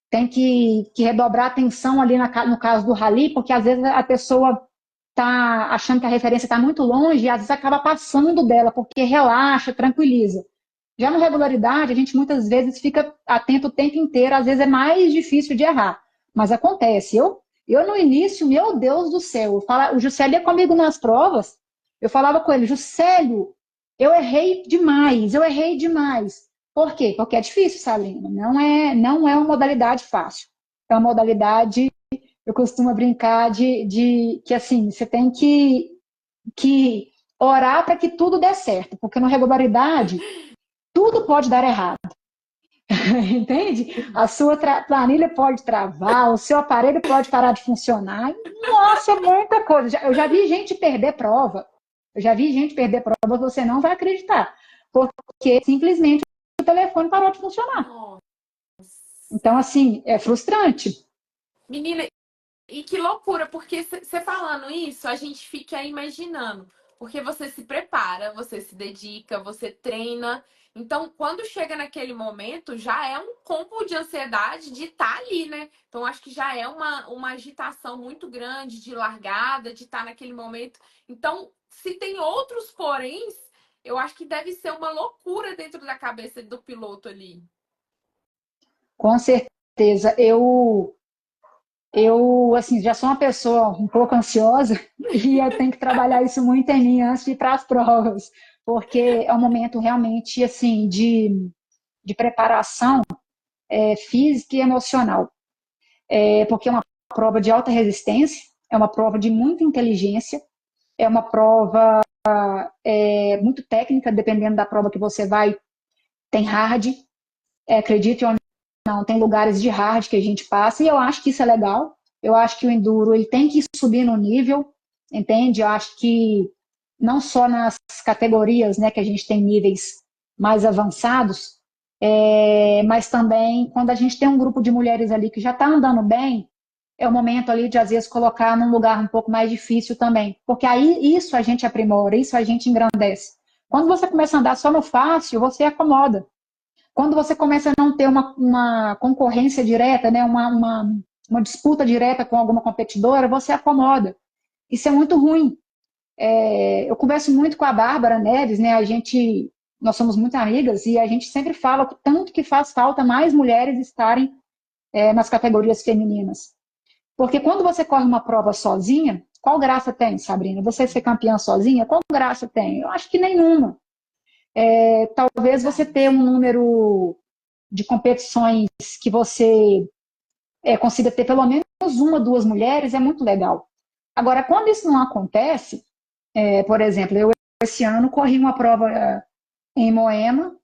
tem que redobrar a atenção ali no caso do rally, porque às vezes a pessoa está achando que a referência está muito longe e às vezes acaba passando dela, porque relaxa, tranquiliza. Já no regularidade, a gente muitas vezes fica atento o tempo inteiro, às vezes é mais difícil de errar, mas acontece. Eu no início, meu Deus do céu, o Juscelio ia comigo nas provas, eu falava com ele, Juscelio, eu errei demais. Por quê? Porque é difícil, Salina, não é uma modalidade fácil. É uma modalidade, eu costumo brincar de que assim, você tem que orar para que tudo dê certo, porque na regularidade tudo pode dar errado. Entende? A sua planilha pode travar, o seu aparelho pode parar de funcionar. Nossa, é muita coisa. Eu já vi gente perder prova. Eu já vi gente perder prova, você não vai acreditar. Porque simplesmente o telefone parou de funcionar. Nossa. Então, assim, é frustrante. Menina, e que loucura, porque você falando isso, a gente fica imaginando. Porque você se prepara, você se dedica, você treina. Então, quando chega naquele momento, já é um combo de ansiedade de estar ali, né? Então, acho que já é uma agitação muito grande de largada, de estar naquele momento. Então, se tem outros poréns, eu acho que deve ser uma loucura dentro da cabeça do piloto ali. Com certeza. Eu, assim, já sou uma pessoa um pouco ansiosa e eu tenho que trabalhar isso muito em mim antes de ir para as provas, porque é um momento realmente, assim, de preparação física e emocional. Porque é uma prova de alta resistência, é uma prova de muita inteligência, é uma prova muito técnica, dependendo da prova que você vai, tem hard, acredite ou não, tem lugares de hard que a gente passa, e eu acho que isso é legal. Eu acho que o enduro ele tem que subir no nível, entende? Eu acho que não só nas categorias, né, que a gente tem níveis mais avançados, mas também quando a gente tem um grupo de mulheres ali que já está andando bem, é o momento ali de às vezes colocar num lugar um pouco mais difícil também, porque aí isso a gente aprimora, isso a gente engrandece. Quando você começa a andar só no fácil, você acomoda. quando você começa a não ter uma concorrência direta, né, uma disputa direta com alguma competidora, você acomoda. Isso é muito ruim. Eu converso muito com a Bárbara Neves, né? Nós somos muito amigas e a gente sempre fala o tanto que faz falta mais mulheres estarem nas categorias femininas. Porque quando você corre uma prova sozinha, qual graça tem, Sabrina? Você ser campeã sozinha, qual graça tem? Eu acho que nenhuma. Talvez você Verdade. ter um número de competições que você consiga ter pelo menos uma, duas mulheres é muito legal. Agora, quando isso não acontece, por exemplo, eu esse ano corri uma prova em Moema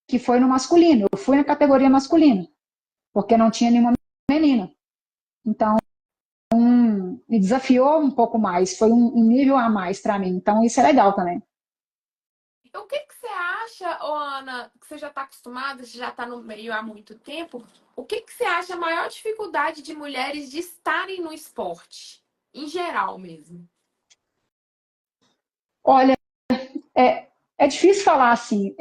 que foi no masculino. Eu fui na categoria masculina, porque não tinha nenhuma menina. Então, me desafiou um pouco mais, foi um nível a mais para mim. Então, isso é legal também. O que que você acha, ô Ana, que você já está acostumada, você já está no meio há muito tempo, o que que você acha a maior dificuldade de mulheres de estarem no esporte? Em geral mesmo. Olha, é difícil falar assim.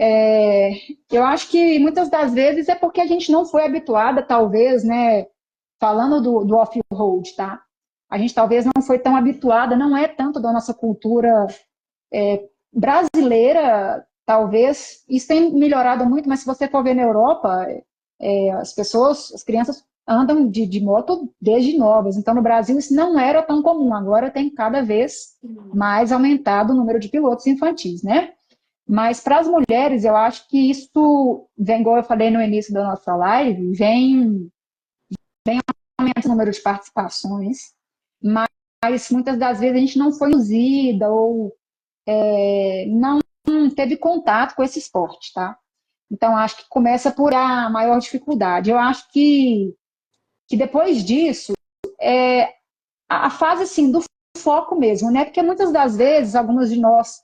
Eu acho que muitas das vezes é porque a gente não foi habituada, talvez, né? Falando do off-road, tá? A gente talvez não foi tão habituada, não é tanto da nossa cultura brasileira, talvez. Isso tem melhorado muito, mas se você for ver na Europa, as crianças andam de moto desde novas. Então, no Brasil, isso não era tão comum. Agora tem cada vez mais aumentado o número de pilotos infantis, né? Mas para as mulheres, eu acho que isso vem, igual eu falei no início da nossa live, vem aumentando o número de participações, mas muitas das vezes a gente não foi induzida ou não teve contato com esse esporte, tá? Então, acho que começa por a maior dificuldade. Eu acho que depois disso, a fase assim, do foco mesmo, né? Porque muitas das vezes, algumas de nós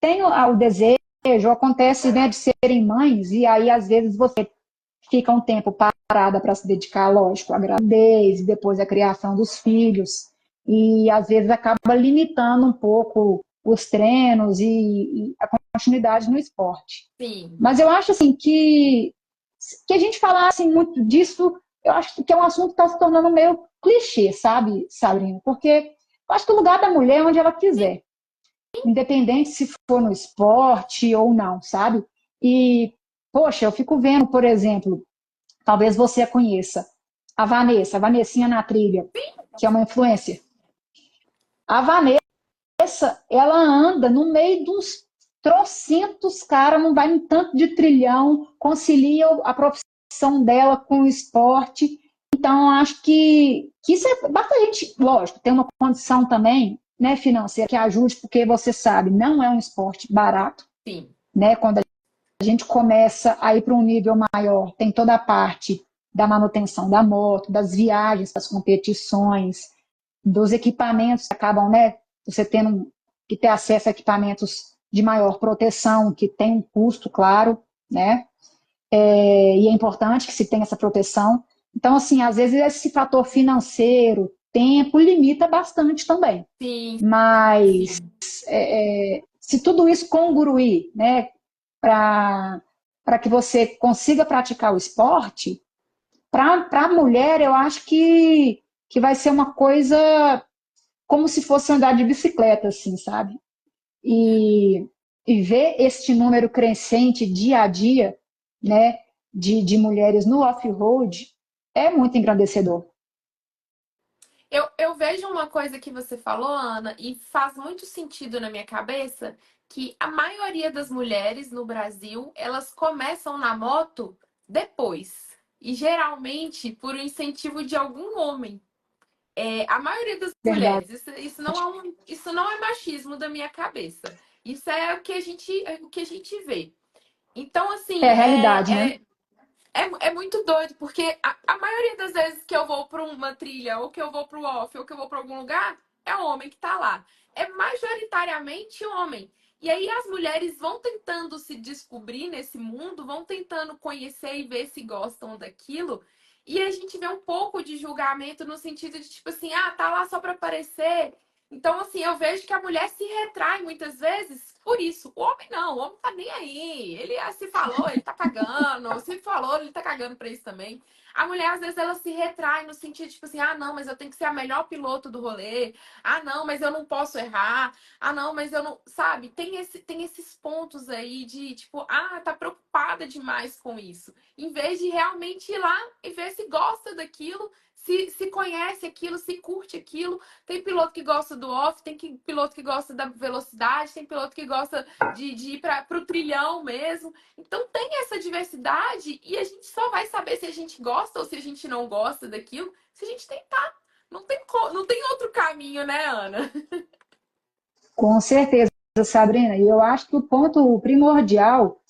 têm o desejo, acontece né, de serem mães, e aí às vezes você fica um tempo parada para se dedicar, lógico, à gravidez, depois à criação dos filhos, e às vezes acaba limitando um pouco os treinos e a continuidade no esporte. Sim. Mas eu acho assim que a gente falasse muito disso, eu acho que é um assunto que está se tornando meio clichê, sabe, Sabrina? Porque eu acho que o lugar da mulher é onde ela quiser, independente se for no esporte ou não, sabe? E, poxa, eu fico vendo, por exemplo, talvez você a conheça, a Vanessinha na trilha, que é uma influencer. A Vanessa, ela anda no meio dos trocentos caras, não vai um tanto de trilhão, concilia a profissão dela com o esporte. Então, acho que isso é basta a gente, lógico, tem uma condição também né, financeira que ajude, porque você sabe, não é um esporte barato, Sim. né? Quando a gente começa a ir para um nível maior, tem toda a parte da manutenção da moto, das viagens, das competições, dos equipamentos que acabam, né? Você tendo que ter acesso a equipamentos de maior proteção, que tem um custo, claro, né? E é importante que se tenha essa proteção. Então, assim, às vezes esse fator financeiro, tempo, limita bastante também. Sim, Mas sim. se tudo isso congruir, né, para que você consiga praticar o esporte, para a mulher, eu acho que vai ser uma coisa como se fosse andar de bicicleta, assim, sabe? E ver este número crescente dia a dia, né, de mulheres no off-road é muito engrandecedor. Eu vejo uma coisa que você falou, Ana, e faz muito sentido na minha cabeça, que a maioria das mulheres no Brasil, elas começam na moto depois. E geralmente por um incentivo de algum homem. A maioria das Verdade. mulheres, isso não é machismo da minha cabeça. Isso é o que a gente vê. Então, É assim, a realidade, né? é muito doido, porque a maioria das vezes que eu vou para uma trilha, ou que eu vou para o off, ou que eu vou para algum lugar, é o homem que está lá. É majoritariamente homem. E aí as mulheres vão tentando se descobrir nesse mundo, vão tentando conhecer e ver se gostam daquilo. E a gente vê um pouco de julgamento no sentido de tipo assim, ah, tá lá só para aparecer. Então, assim, eu vejo que a mulher se retrai muitas vezes por isso. O homem não, o homem tá nem aí. Ele se falou, ele tá cagando. Se falou, ele tá cagando pra isso também. A mulher, às vezes, ela se retrai no sentido, tipo assim, ah, não, mas eu tenho que ser a melhor piloto do rolê. Ah, não, mas eu não posso errar. Ah, não, mas eu não. Sabe? Tem esses pontos aí de, tipo, ah, tá preocupada demais com isso. Em vez de realmente ir lá e ver se gosta daquilo, se conhece aquilo, se curte aquilo. Tem piloto que gosta do off, piloto que gosta da velocidade, tem piloto que gosta de ir para o trilhão mesmo. Então tem essa diversidade e a gente só vai saber se a gente gosta ou se a gente não gosta daquilo se a gente tentar. Não tem outro caminho, né, Ana? Com certeza, Sabrina. E eu acho que o ponto primordial,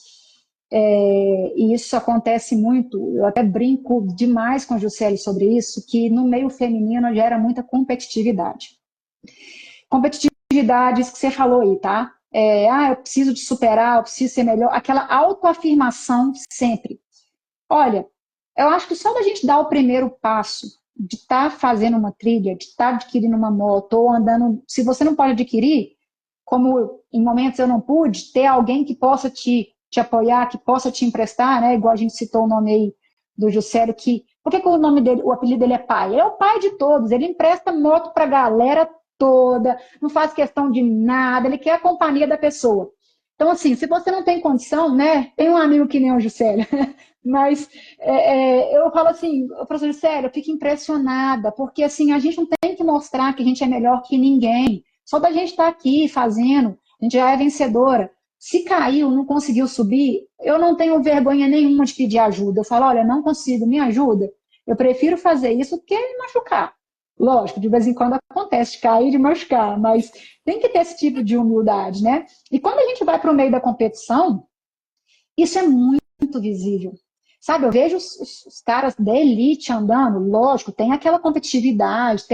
e isso acontece muito, eu até brinco demais com a Juscelia sobre isso, que no meio feminino gera muita competitividade. Competitividades que você falou aí, tá? Eu preciso de superar, eu preciso ser melhor. Aquela autoafirmação sempre. Olha, eu acho que só da gente dar o primeiro passo, de estar fazendo uma trilha, de estar adquirindo uma moto, ou andando, se você não pode adquirir, como em momentos eu não pude, ter alguém que possa te apoiar, que possa te emprestar, né? Igual a gente citou o nome aí do Juscelio, que. Por que o nome dele, o apelido dele é pai? É o pai de todos, ele empresta moto pra galera toda, não faz questão de nada, ele quer a companhia da pessoa. Então, assim, se você não tem condição, né? Tem um amigo que nem o Juscelio, mas eu falo assim, professor Juscelio, eu fico impressionada, porque assim, a gente não tem que mostrar que a gente é melhor que ninguém. Só da gente estar aqui fazendo, a gente já é vencedora. Se caiu, não conseguiu subir, eu não tenho vergonha nenhuma de pedir ajuda. Eu falo, olha, não consigo, me ajuda. Eu prefiro fazer isso do que me machucar. Lógico, de vez em quando acontece de cair e de machucar, mas tem que ter esse tipo de humildade, né? E quando a gente vai para o meio da competição, isso é muito visível. Sabe, eu vejo os caras da elite andando, lógico, tem aquela competitividade,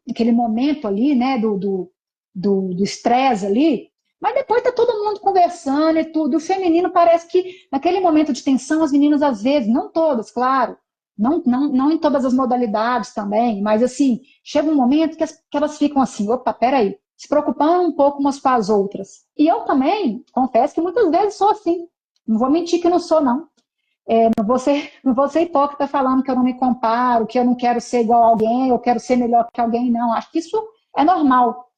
aquele momento ali, né, do estresse ali, mas depois tá todo mundo conversando e tudo. O feminino parece que naquele momento de tensão, as meninas às vezes, não todas, claro, não em todas as modalidades também, mas assim, chega um momento que elas ficam assim, opa, peraí, se preocupando um pouco umas com as outras. E eu também, confesso que muitas vezes sou assim, não vou mentir que não sou, não. Não vou ser hipócrita falando que eu não me comparo, que eu não quero ser igual a alguém, eu quero ser melhor que alguém, não. Acho que isso é normal.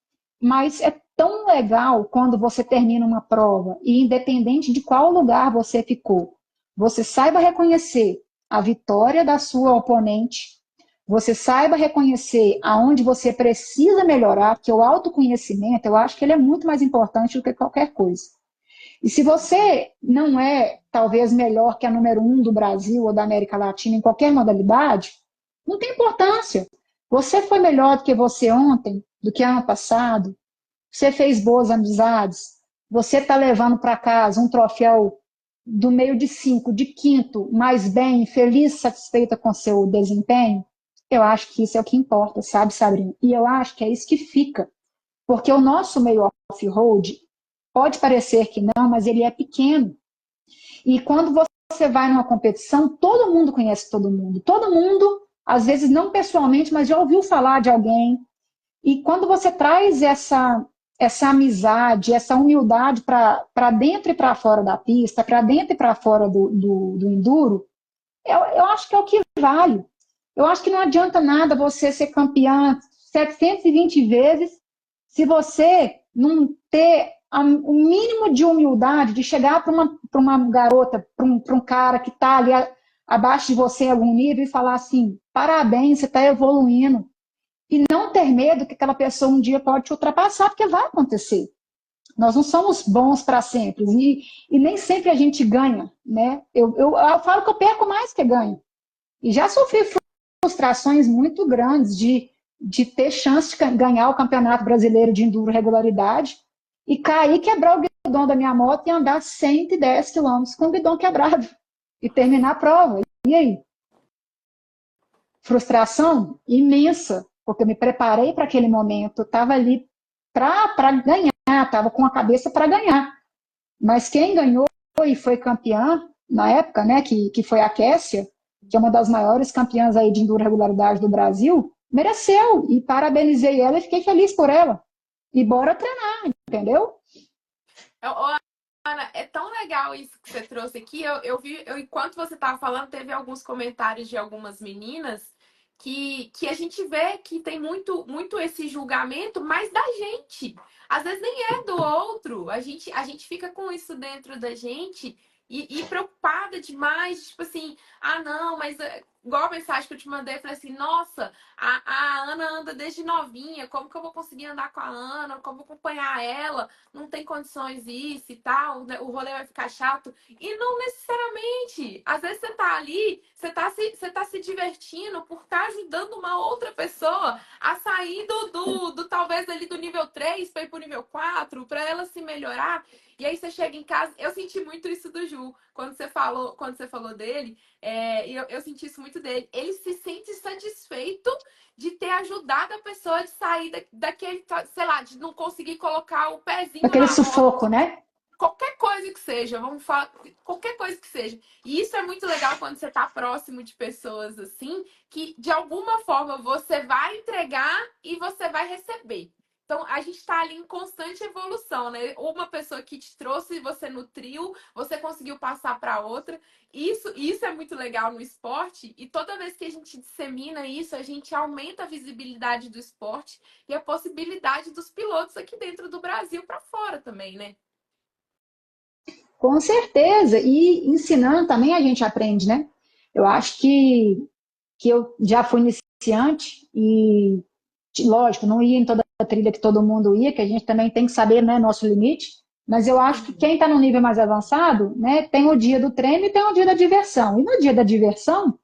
Mas é tão legal quando você termina uma prova e, independente de qual lugar você ficou, você saiba reconhecer a vitória da sua oponente, você saiba reconhecer aonde você precisa melhorar, porque o autoconhecimento, eu acho que ele é muito mais importante do que qualquer coisa. E se você não é, talvez, melhor que a número 1 do Brasil ou da América Latina em qualquer modalidade, não tem importância. Você foi melhor do que você ontem, do que ano passado, você fez boas amizades, você está levando para casa um troféu do meio de 5, de quinto, mais bem, feliz, satisfeita com seu desempenho, eu acho que isso é o que importa, sabe, Sabrina? E eu acho que é isso que fica. Porque o nosso meio off-road pode parecer que não, mas ele é pequeno. E quando você vai numa competição, todo mundo conhece todo mundo. Todo mundo, às vezes não pessoalmente, mas já ouviu falar de alguém. E quando você traz essa amizade, essa humildade para dentro e para fora da pista, para dentro e para fora do enduro, eu acho que é o que vale. Eu acho que não adianta nada você ser campeã 720 vezes se você não ter o mínimo de humildade de chegar para uma garota, para um cara que está ali abaixo de você em algum nível e falar assim, parabéns, você está evoluindo. E não ter medo que aquela pessoa um dia pode te ultrapassar, porque vai acontecer. Nós não somos bons para sempre. E nem sempre a gente ganha, né? Eu falo que eu perco mais que ganho. E já sofri frustrações muito grandes de ter chance de ganhar o Campeonato Brasileiro de Enduro Regularidade e cair, quebrar o guidão da minha moto e andar 110 quilômetros com o guidão quebrado e terminar a prova. E aí? Frustração imensa, porque eu me preparei para aquele momento, estava ali para ganhar, estava com a cabeça para ganhar. Mas quem ganhou e foi campeã na época, né, que foi a Kessia, que é uma das maiores campeãs aí de enduro regularidade do Brasil, mereceu. E parabenizei ela e fiquei feliz por ela. E bora treinar, entendeu? Ô, Ana, é tão legal isso que você trouxe aqui. Eu vi, enquanto você estava falando, teve alguns comentários de algumas meninas que a gente vê que tem muito esse julgamento, mas da gente. Às vezes nem é do outro. A gente fica com isso dentro da gente e preocupada demais, tipo assim, ah, não, mas igual a mensagem que eu te mandei, eu falei assim, nossa, a Ana anda desde novinha, como que eu vou conseguir andar com a Ana? Como vou acompanhar ela? Não tem condições isso e tal, né? O rolê vai ficar chato. E não necessariamente. Às vezes você tá ali, você tá se divertindo por estar ajudando uma outra pessoa a sair do talvez ali do nível 3 para ir pro nível 4 para ela se melhorar. E aí você chega em casa, eu senti muito isso do Ju, quando você falou dele, eu senti isso muito dele. Ele se sente satisfeito de ter ajudado a pessoa de sair daquele, sei lá, de não conseguir colocar o pezinho Aquele na roda. sufoco, né? Qualquer coisa que seja, vamos falar, qualquer coisa que seja. E isso é muito legal quando você está próximo de pessoas assim, que de alguma forma você vai entregar e você vai receber. Então, a gente está ali em constante evolução, né? Uma pessoa que te trouxe, você nutriu, você conseguiu passar para outra. Isso é muito legal no esporte. E toda vez que a gente dissemina isso, a gente aumenta a visibilidade do esporte e a possibilidade dos pilotos aqui dentro do Brasil para fora também, né? Com certeza. E ensinando também a gente aprende, né? Eu acho que eu já fui iniciante e, lógico, não ia em toda a trilha que todo mundo ia, que a gente também tem que saber, né, nosso limite. Mas eu acho que Uhum. quem está no nível mais avançado, né, tem o dia do treino e tem o dia da diversão. E no dia da diversão,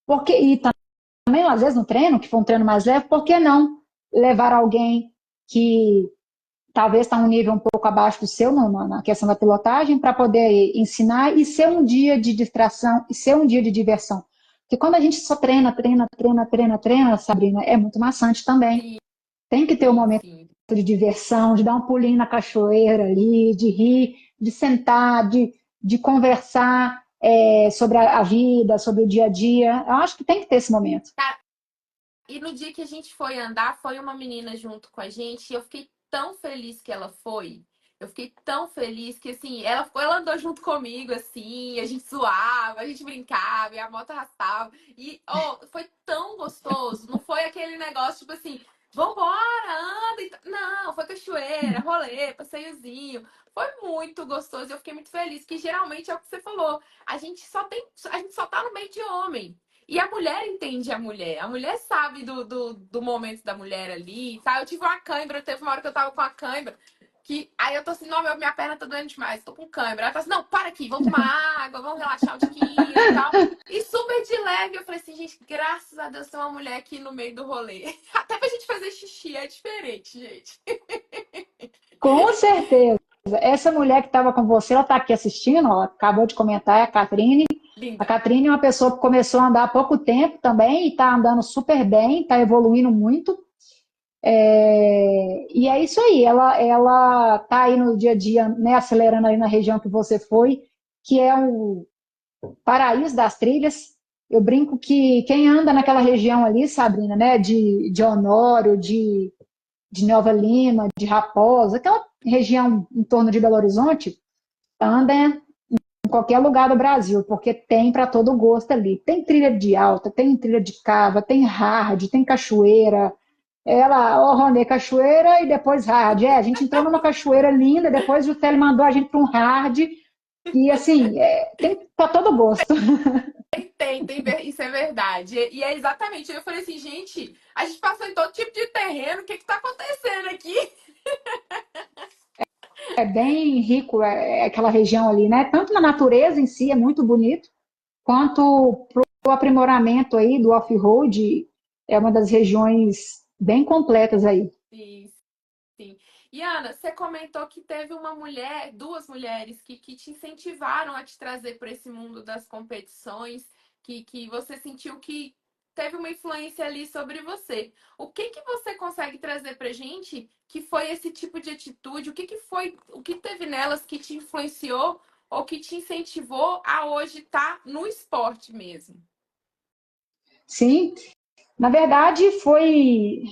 porque e também às vezes no treino, que for um treino mais leve, por que não levar alguém que talvez está um nível um pouco abaixo do seu na questão da pilotagem, para poder ensinar e ser um dia de distração e ser um dia de diversão. Porque quando a gente só treina, Sabrina, é muito maçante também. Sim, Tem que ter um sim, momento sim. de diversão, de dar um pulinho na cachoeira ali, de rir, de sentar, de conversar sobre a vida, sobre o dia a dia. Eu acho que tem que ter esse momento. Cara, e no dia que a gente foi andar, foi uma menina junto com a gente, e eu fiquei tão feliz que ela foi. Eu fiquei tão feliz que, assim, ela andou junto comigo, assim, a gente zoava, a gente brincava, e a moto arrastava. E, oh, foi tão gostoso. Não foi aquele negócio, tipo assim, vambora, anda. Não, foi cachoeira, rolê, passeiozinho. Foi muito gostoso. Eu fiquei muito feliz, que geralmente é o que você falou. A gente só tá no meio de homem. E a mulher entende a mulher. A mulher sabe do momento da mulher ali, sabe? Eu tive uma cãibra, teve uma hora que eu tava com a cãibra, que aí eu tô assim, não, minha perna tá doendo demais, tô com cãibra. Ela fala assim, não, para aqui, vamos tomar água, vamos relaxar um tiquinho e tal. E super de leve, eu falei assim, gente, graças a Deus tem uma mulher aqui no meio do rolê. Até pra gente fazer xixi é diferente, gente. Com certeza. Essa mulher que estava com você, ela está aqui assistindo, ó, acabou de comentar, é a Catrine. A Linda. Catrine é uma pessoa que começou a andar há pouco tempo também e está andando super bem, está evoluindo muito. E é isso aí, ela tá aí no dia a dia, né, acelerando aí na região que você foi, que é o paraíso das trilhas. Eu brinco que quem anda naquela região ali, Sabrina, né, de Honório, de Nova Lima, de Raposa, aquela região em torno de Belo Horizonte, anda em qualquer lugar do Brasil, porque tem para todo gosto ali. Tem trilha de alta, tem trilha de cava, tem hard, tem cachoeira. Ela, ó, Ronê, cachoeira e depois hard. A gente entrou numa cachoeira linda, depois o Tele mandou a gente para um hard. E assim, tem para todo gosto. Isso é verdade. E é exatamente. Eu falei assim, gente, a gente passou em todo tipo de terreno, o que que tá acontecendo aqui? É bem rico aquela região ali, né? Tanto na natureza em si, é muito bonito, quanto para o aprimoramento aí do off-road, é uma das regiões bem completas aí. Sim, sim. E Ana, você comentou que teve uma mulher, duas mulheres que te incentivaram a te trazer para esse mundo das competições, que você sentiu que teve uma influência ali sobre você. O que que você consegue trazer pra gente que foi esse tipo de atitude? O que que foi, o que teve nelas que te influenciou ou que te incentivou a hoje estar no esporte mesmo? Sim, Na verdade, foi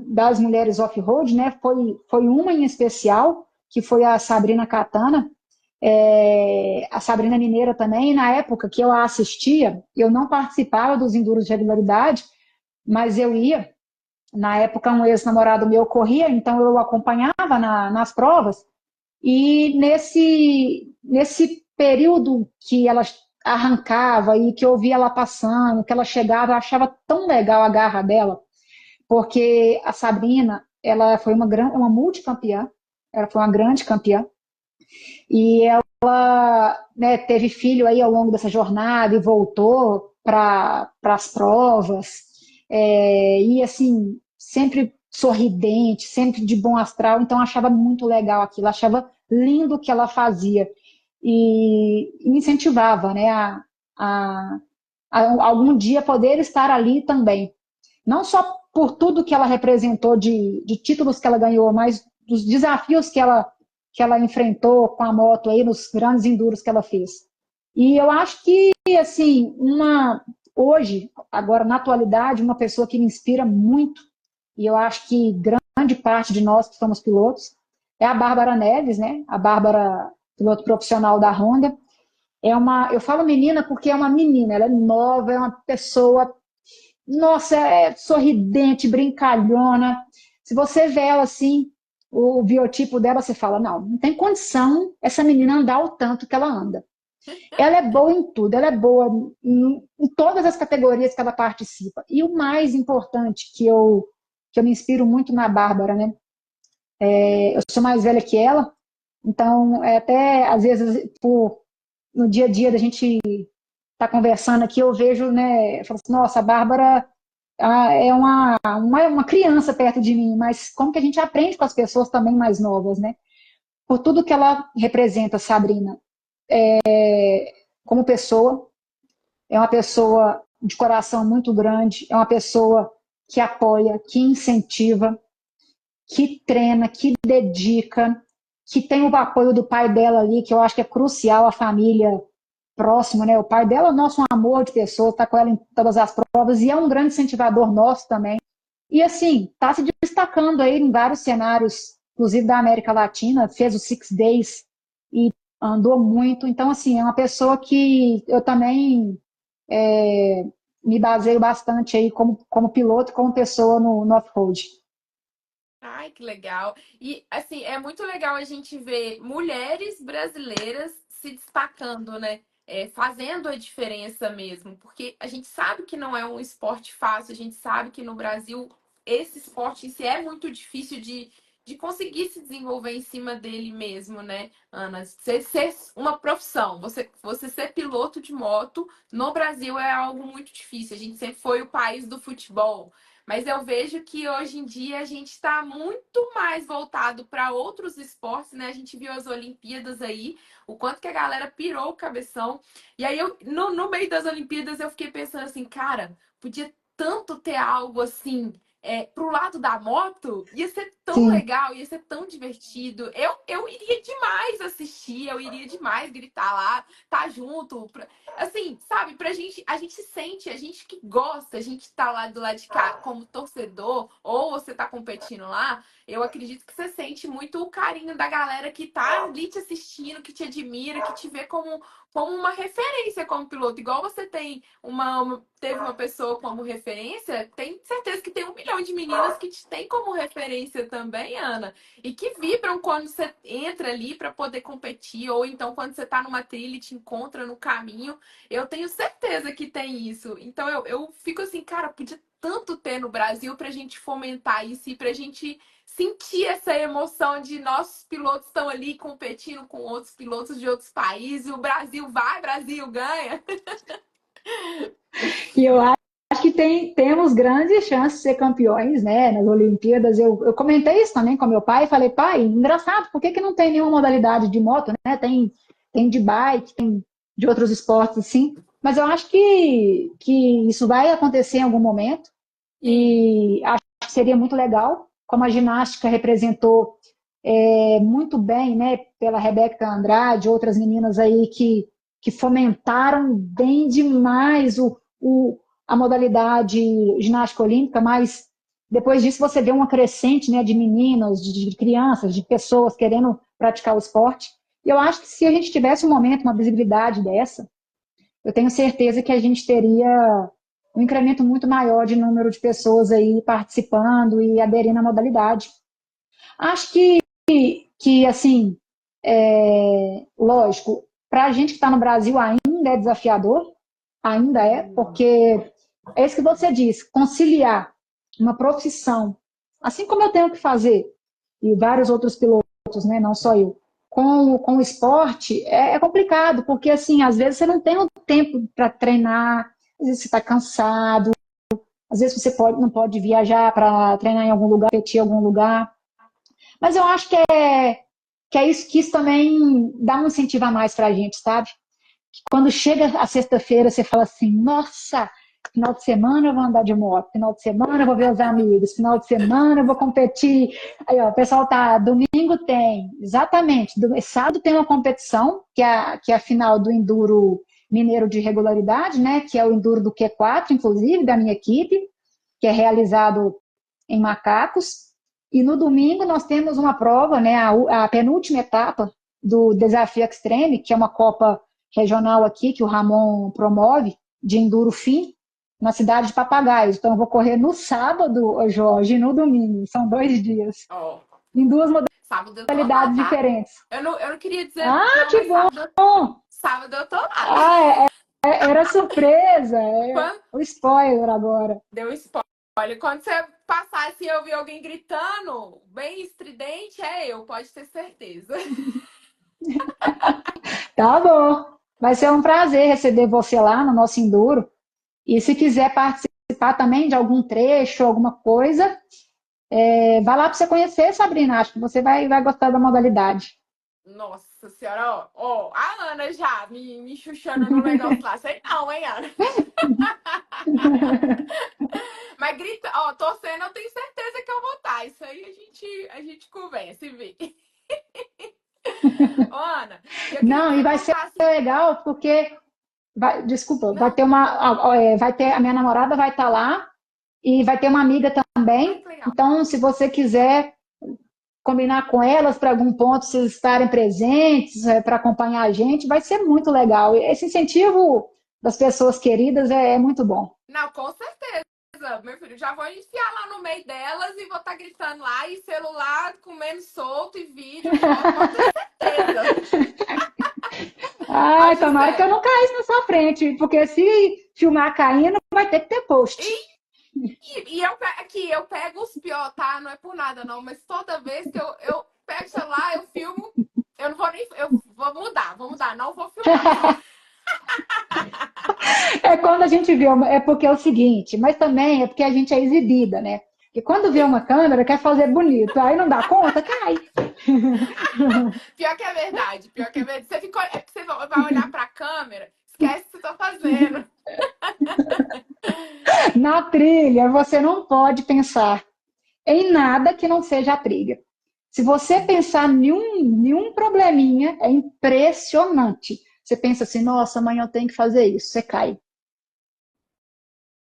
das mulheres off-road, né? Foi uma em especial, que foi a Sabrina Catana, a Sabrina Mineira também. E na época que eu a assistia, eu não participava dos enduros de regularidade, mas eu ia. Na época, um ex-namorado meu corria, então eu acompanhava nas provas. E nesse período que ela arrancava e que eu via ela passando, que ela chegava, eu achava tão legal a garra dela, porque a Sabrina, ela foi uma multicampeã, ela foi uma grande campeã, e ela, né, teve filho aí ao longo dessa jornada e voltou para as provas, e assim, sempre sorridente, sempre de bom astral, então eu achava muito legal aquilo, achava lindo o que ela fazia e me incentivava, né, a, a algum dia poder estar ali também. Não só por tudo que ela representou de títulos que ela ganhou, mas dos desafios que ela enfrentou com a moto aí nos grandes enduros que ela fez. E eu acho que, assim, hoje, agora na atualidade, uma pessoa que me inspira muito, e eu acho que grande parte de nós que somos pilotos, é a Bárbara Neves, né? A Bárbara, piloto profissional da Honda. Eu falo menina porque é uma menina, ela é nova, é uma pessoa, nossa, é sorridente, brincalhona. Se você vê ela assim, o biotipo dela, você fala, não tem condição essa menina andar o tanto que ela anda. Ela é boa em tudo, ela é boa em todas as categorias que ela participa. E o mais importante, que eu me inspiro muito na Bárbara, né? Eu sou mais velha que ela, então, até às vezes, no dia a dia da gente tá conversando aqui, eu vejo, né, eu falo assim, nossa, a Bárbara é uma criança perto de mim, mas como que a gente aprende com as pessoas também mais novas, né? Por tudo que ela representa, Sabrina, como pessoa, é uma pessoa de coração muito grande, é uma pessoa que apoia, que incentiva, que treina, que dedica, que tem o apoio do pai dela ali, que eu acho que é crucial a família próxima, né? O pai dela é o nosso amor de pessoa, está com ela em todas as provas e é um grande incentivador nosso também. E assim, está se destacando aí em vários cenários, inclusive da América Latina, fez o Six Days e andou muito. Então, assim, é uma pessoa que eu também me baseio bastante aí como piloto, como pessoa no off-road. Ai, que legal. E assim, é muito legal a gente ver mulheres brasileiras se destacando, né? Fazendo a diferença mesmo, porque a gente sabe que não é um esporte fácil, a gente sabe que no Brasil esse esporte em si é muito difícil de conseguir se desenvolver em cima dele mesmo, né, Ana? Ser uma profissão, você ser piloto de moto no Brasil é algo muito difícil. A gente sempre foi o país do futebol. Mas eu vejo que hoje em dia a gente está muito mais voltado para outros esportes, né? A gente viu as Olimpíadas aí, o quanto que a galera pirou o cabeção. E aí, no meio das Olimpíadas, eu fiquei pensando assim, cara, podia tanto ter algo assim. Pro lado da moto, ia ser tão Sim. legal, ia ser tão divertido. Eu iria demais assistir, eu iria demais gritar lá, tá junto. Assim, sabe, a gente se sente, a gente que gosta, a gente tá lá do lado de cá como torcedor, ou você tá competindo lá, eu acredito que você sente muito o carinho da galera que tá ali te assistindo, que te admira, que te vê como uma referência como piloto. Igual você tem teve uma pessoa como referência, tem certeza que tem 1 milhão de meninas que te tem como referência também, Ana, e que vibram quando você entra ali para poder competir, ou então quando você tá numa trilha e te encontra no caminho. Eu tenho certeza que tem isso. Então eu fico assim, cara, podia tanto ter no Brasil pra gente fomentar isso e pra gente sentir essa emoção de nossos pilotos estão ali competindo com outros pilotos de outros países. O Brasil vai, Brasil ganha. E eu acho que temos grandes chances de ser campeões, né, nas Olimpíadas. Eu comentei isso também com meu pai, falei, pai, engraçado, por que não tem nenhuma modalidade de moto, né? Tem de bike, tem de outros esportes, assim, mas eu acho que isso vai acontecer em algum momento Sim. e acho que seria muito legal, como a ginástica representou muito bem, né, pela Rebeca Andrade, outras meninas aí que fomentaram bem demais a modalidade ginástica olímpica, mas depois disso você vê uma crescente, né, de meninas, de crianças, de pessoas querendo praticar o esporte. E eu acho que se a gente tivesse um momento, uma visibilidade dessa, eu tenho certeza que a gente teria um incremento muito maior de número de pessoas aí participando e aderindo à modalidade. Acho que assim, lógico, para a gente que está no Brasil ainda é desafiador, ainda é, porque é isso que você disse, conciliar uma profissão, assim como eu tenho que fazer, e vários outros pilotos, né, não só eu, com o esporte, é complicado, porque assim, às vezes você não tem o tempo para treinar, às vezes você está cansado, às vezes você não pode viajar para treinar em algum lugar, competir em algum lugar, mas eu acho que isso também dá um incentivo a mais para a gente, sabe? Quando chega a sexta-feira, você fala assim, nossa, final de semana eu vou andar de moto, final de semana eu vou ver os amigos, final de semana eu vou competir. Aí, ó, o pessoal tá, domingo tem, exatamente, sábado tem uma competição, que é a final do Enduro Mineiro de Regularidade, né, que é o Enduro do Q4, inclusive, da minha equipe, que é realizado em Macacos. E no domingo nós temos uma prova, né, a penúltima etapa do Desafio Extreme, que é uma Copa regional aqui, que o Ramon promove, de Enduro Fim, na cidade de Papagaios. Então, eu vou correr no sábado, Jorge, e no domingo. São 2 dias. Ó, Em duas sábado eu tô lá, modalidades tá? diferentes. Eu não queria dizer Ah, não, que mas bom! sábado eu tô lá. Ah, era surpresa. Quando O spoiler agora. deu spoiler, quando você passar assim, eu vi alguém gritando, bem estridente, é eu, pode ter certeza. Tá bom. Vai ser um prazer receber você lá no nosso Enduro. E se quiser participar também de algum trecho, alguma coisa, vai lá para você conhecer, Sabrina. Acho que você vai gostar da modalidade. Nossa senhora, ó, a Ana já me chuchando no negócio lá. Sei não, hein, Ana? Mas grita, ó, torcendo, eu tenho certeza que eu vou estar. Isso aí a gente conversa e vê. Ô, Ana, eu queria que Não, e você vai ser contasse. legal porque, desculpa, vai Não, ter vai ter, a minha namorada vai estar lá e vai ter uma amiga ai, também. que legal. Então, se você quiser combinar com elas para algum ponto, vocês estarem presentes, para acompanhar a gente, vai ser muito legal. Esse incentivo das pessoas queridas é muito bom. Não, com certeza. Meu filho, já vou enfiar lá no meio delas e vou estar gritando lá e celular comendo solto e vídeo, foto, pode ter certeza. Ó, Ah, tomara que eu Gisele. não caísse na sua frente, porque se filmar caindo, vai ter que ter post. E aqui, eu pego os pior, tá? Não é por nada, não, mas toda vez que eu pego o celular, eu filmo, eu não vou nem. Eu vou mudar, não vou filmar. É quando a gente vê, é porque é o seguinte, mas também é porque a gente é exibida, né? E quando vê uma câmera, quer fazer bonito, aí não dá conta, cai. Pior que é verdade, pior que é verdade. Você, ficou, é que você vai olhar pra câmera, esquece o que você tá fazendo. Na trilha, você não pode pensar em nada que não seja a trilha. Se você pensar em um probleminha, é impressionante. Você pensa assim, nossa, amanhã eu tenho que fazer isso. Você cai.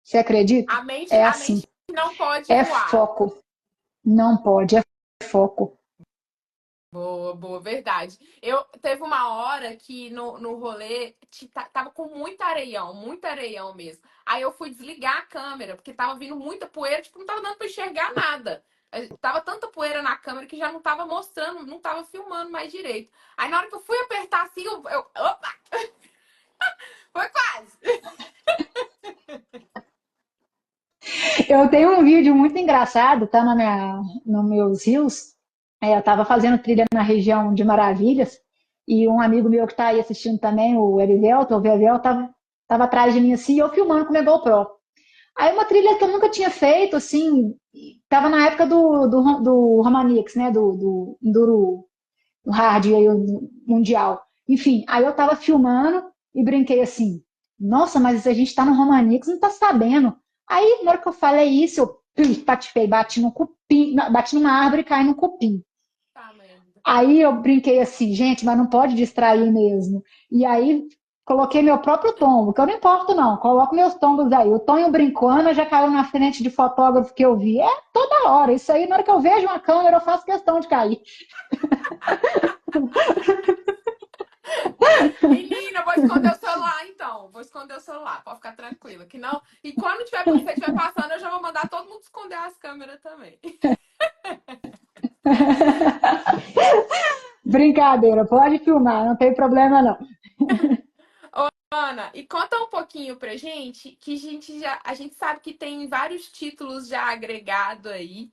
Você acredita? É A assim. mente não pode É voar. foco. Não pode, é foco. Boa, boa, verdade. Eu teve uma hora que no rolê tava com muito areião mesmo. Aí eu fui desligar a câmera, porque tava vindo muita poeira, tipo, não tava dando pra enxergar nada. Tava tanta poeira na câmera que já não tava mostrando, não tava filmando mais direito. Aí na hora que eu fui apertar assim, opa, foi quase. Eu tenho um vídeo muito engraçado, tá no meus rios. Eu estava fazendo trilha na região de Maravilhas e um amigo meu que está aí assistindo também, o Erivelto, o Vevel, estava atrás de mim assim, e eu filmando com o meu GoPro. Aí uma trilha que eu nunca tinha feito, assim, estava na época do Romanix, né, do Enduro do hard aí, o mundial. Enfim, aí eu estava filmando e brinquei assim, nossa, mas a gente está no Romanix, não está sabendo. Aí, na hora que eu falei isso, eu patifei, bati no cupim, bati numa árvore e caí no cupim. Tá, merda. Aí eu brinquei assim, gente, mas não pode distrair mesmo. E aí coloquei meu próprio tombo, que eu não importo não, coloco meus tombos aí. O Tonho brincando já caiu na frente de fotógrafo que eu vi. É toda hora, isso aí, na hora que eu vejo uma câmera, eu faço questão de cair. Menina, vou esconder o celular então. Vou esconder o celular, pode ficar tranquila. Que não. E quando você estiver passando, eu já vou mandar todo mundo esconder as câmeras também. Brincadeira, pode filmar, não tem problema não. Ô, Ana, e conta um pouquinho pra gente, que a gente sabe que tem vários títulos já agregados aí,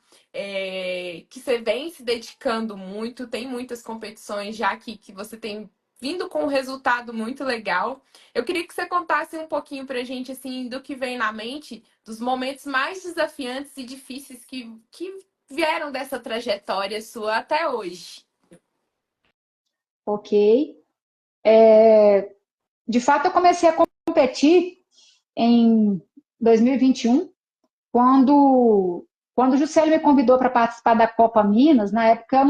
que você vem se dedicando muito, tem muitas competições já que você tem vindo com um resultado muito legal. Eu queria que você contasse um pouquinho pra gente, assim, do que vem na mente, dos momentos mais desafiantes e difíceis que vieram dessa trajetória sua até hoje. Ok. De fato, eu comecei a competir em 2021, quando o Juscelio me convidou para participar da Copa Minas. Na época eu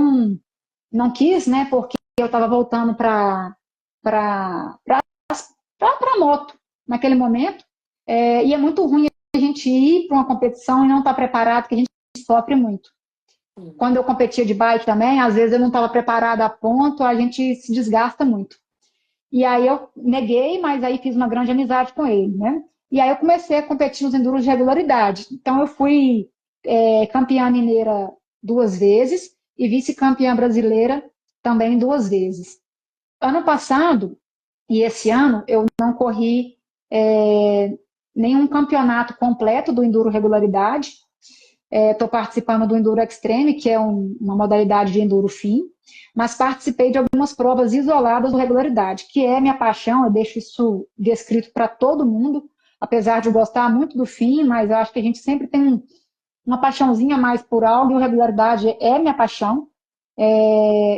não quis, né? Porque eu estava voltando para moto naquele momento. E é muito ruim a gente ir para uma competição e não estar preparado, que a gente sofre muito. Quando eu competia de bike também, às vezes eu não estava preparada a ponto, a gente se desgasta muito. E aí eu neguei, mas aí fiz uma grande amizade com ele, né? E aí eu comecei a competir nos enduros de regularidade. Então eu fui campeã mineira 2 vezes e vice-campeã brasileira também 2 vezes. Ano passado e esse ano eu não corri nenhum campeonato completo do enduro regularidade. Estou participando do Enduro Extreme, que é uma modalidade de enduro fim, mas participei de algumas provas isoladas do regularidade, que é minha paixão. Eu deixo isso descrito para todo mundo, apesar de eu gostar muito do fim, mas eu acho que a gente sempre tem uma paixãozinha mais por algo, e o regularidade é minha paixão.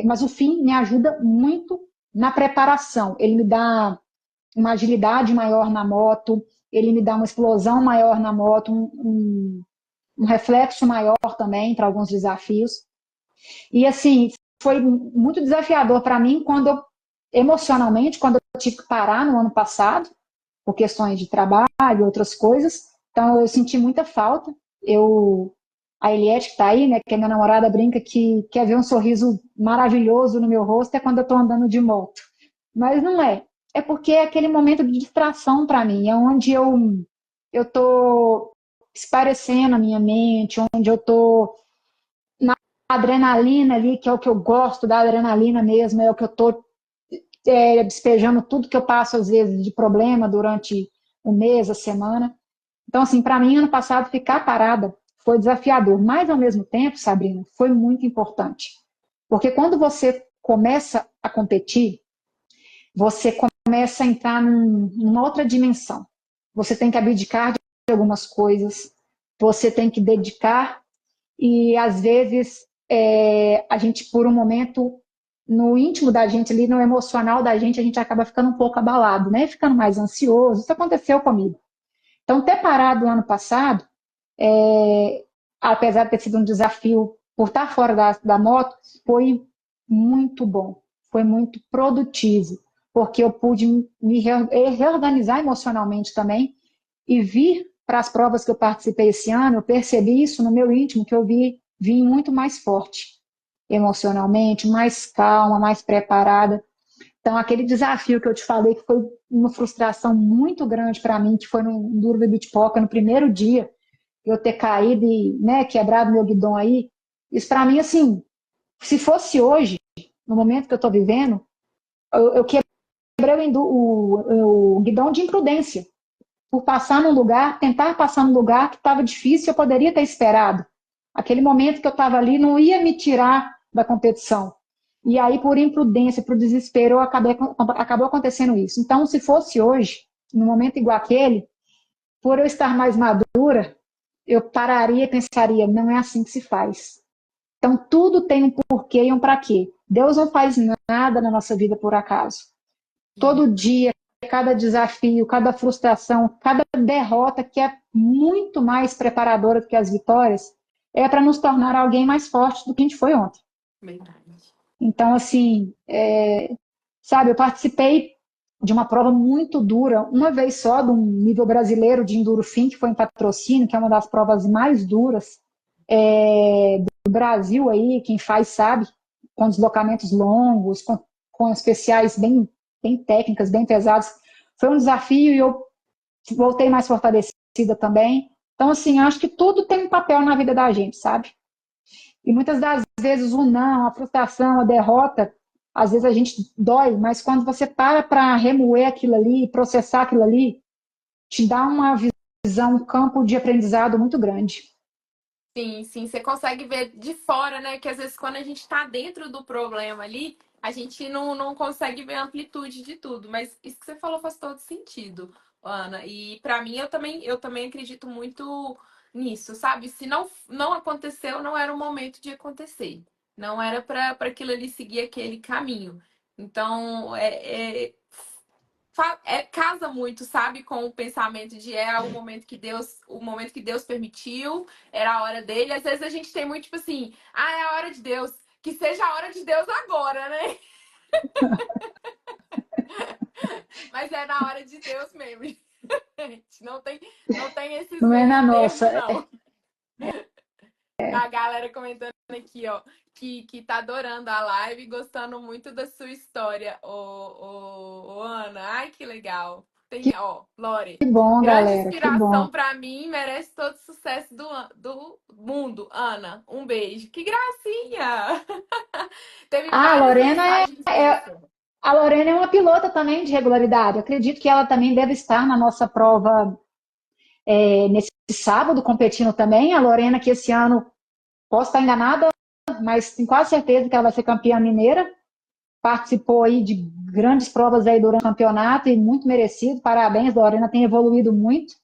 Mas o fim me ajuda muito na preparação. Ele me dá uma agilidade maior na moto, ele me dá uma explosão maior na moto, um reflexo maior também para alguns desafios. E assim, foi muito desafiador para mim emocionalmente, quando eu tive que parar no ano passado, por questões de trabalho e outras coisas. Então eu senti muita falta. A Eliette, que está aí, né, que é minha namorada, brinca que quer ver um sorriso maravilhoso no meu rosto é quando eu estou andando de moto. Mas não é. É porque é aquele momento de distração para mim, é onde eu estou esparecendo a minha mente, onde eu estou na adrenalina ali, que é o que eu gosto da adrenalina mesmo, é o que eu estou despejando tudo que eu passo, às vezes, de problema durante o mês, a semana. Então, assim, para mim, ano passado, ficar parada foi desafiador, mas, ao mesmo tempo, Sabrina, foi muito importante. Porque quando você começa a competir, você começa a entrar numa outra dimensão. Você tem que abdicar de algumas coisas, você tem que dedicar, e às vezes a gente, por um momento, no íntimo da gente, ali no emocional da gente, a gente acaba ficando um pouco abalado, né? Ficando mais ansioso. Isso aconteceu comigo. Então, ter parado o ano passado, apesar de ter sido um desafio por estar fora da moto, foi muito bom, foi muito produtivo, porque eu pude me reorganizar emocionalmente também e vir para as provas que eu participei esse ano. Eu percebi isso no meu íntimo, que eu vim muito mais forte emocionalmente, mais calma, mais preparada. Então, aquele desafio que eu te falei, que foi uma frustração muito grande para mim, que foi no Enduro do Bitpoca, no primeiro dia, eu ter caído e, né, quebrado meu guidão aí, isso para mim, assim, se fosse hoje, no momento que eu estou vivendo, eu quebrei o guidão de imprudência, por passar num lugar, tentar passar num lugar que estava difícil, eu poderia ter esperado. Aquele momento que eu estava ali não ia me tirar da competição. E aí, por imprudência, por desespero, acabou acontecendo isso. Então, se fosse hoje, num momento igual aquele, por eu estar mais madura, eu pararia e pensaria, não é assim que se faz. Então, tudo tem um porquê e um para quê. Deus não faz nada na nossa vida por acaso. Todo dia, cada desafio, cada frustração, cada derrota, que é muito mais preparadora do que as vitórias, é para nos tornar alguém mais forte do que a gente foi ontem. Verdade. Então, assim, sabe, eu participei de uma prova muito dura, uma vez só, de um nível brasileiro de Enduro Fim, que foi em Patrocínio, que é uma das provas mais duras do Brasil aí, quem faz sabe, com deslocamentos longos, com especiais bem técnicas, bem pesadas. Foi um desafio e eu voltei mais fortalecida também. Então, assim, acho que tudo tem um papel na vida da gente, sabe? E muitas das vezes o não, a frustração, a derrota, às vezes a gente dói, mas quando você para remoer aquilo ali, processar aquilo ali, te dá uma visão, um campo de aprendizado muito grande. Sim, sim, você consegue ver de fora, né? Que às vezes quando a gente tá dentro do problema ali, a gente não consegue ver a amplitude de tudo. Mas isso que você falou faz todo sentido, Ana. E pra mim, eu também acredito muito nisso, sabe? Se não aconteceu, não era o momento de acontecer. Não era para aquilo ali seguir aquele caminho. Então, casa muito, sabe, com o pensamento de o momento que Deus permitiu, era a hora dele. Às vezes a gente tem muito tipo assim, é a hora de Deus, que seja a hora de Deus agora, né? Mas é na hora de Deus mesmo. Gente, não tem esses Não é meio na termo, nossa. não. A galera comentando aqui, ó, que tá adorando a live e gostando muito da sua história, ô, Ana. Ai, que legal. Tem, ó, Lore, Que bom, grande galera, que bom. inspiração pra mim, merece todo o sucesso do mundo. Ana, um beijo. Que gracinha! Teve Ah, várias mensagens dessa. A Lorena é uma pilota também de regularidade. Eu acredito que ela também deve estar na nossa prova nesse sábado competindo também. A Lorena, que esse ano, posso estar enganada, mas tenho quase certeza que ela vai ser campeã mineira. Participou aí de grandes provas aí durante o campeonato e muito merecido. Parabéns, Lorena tem evoluído muito.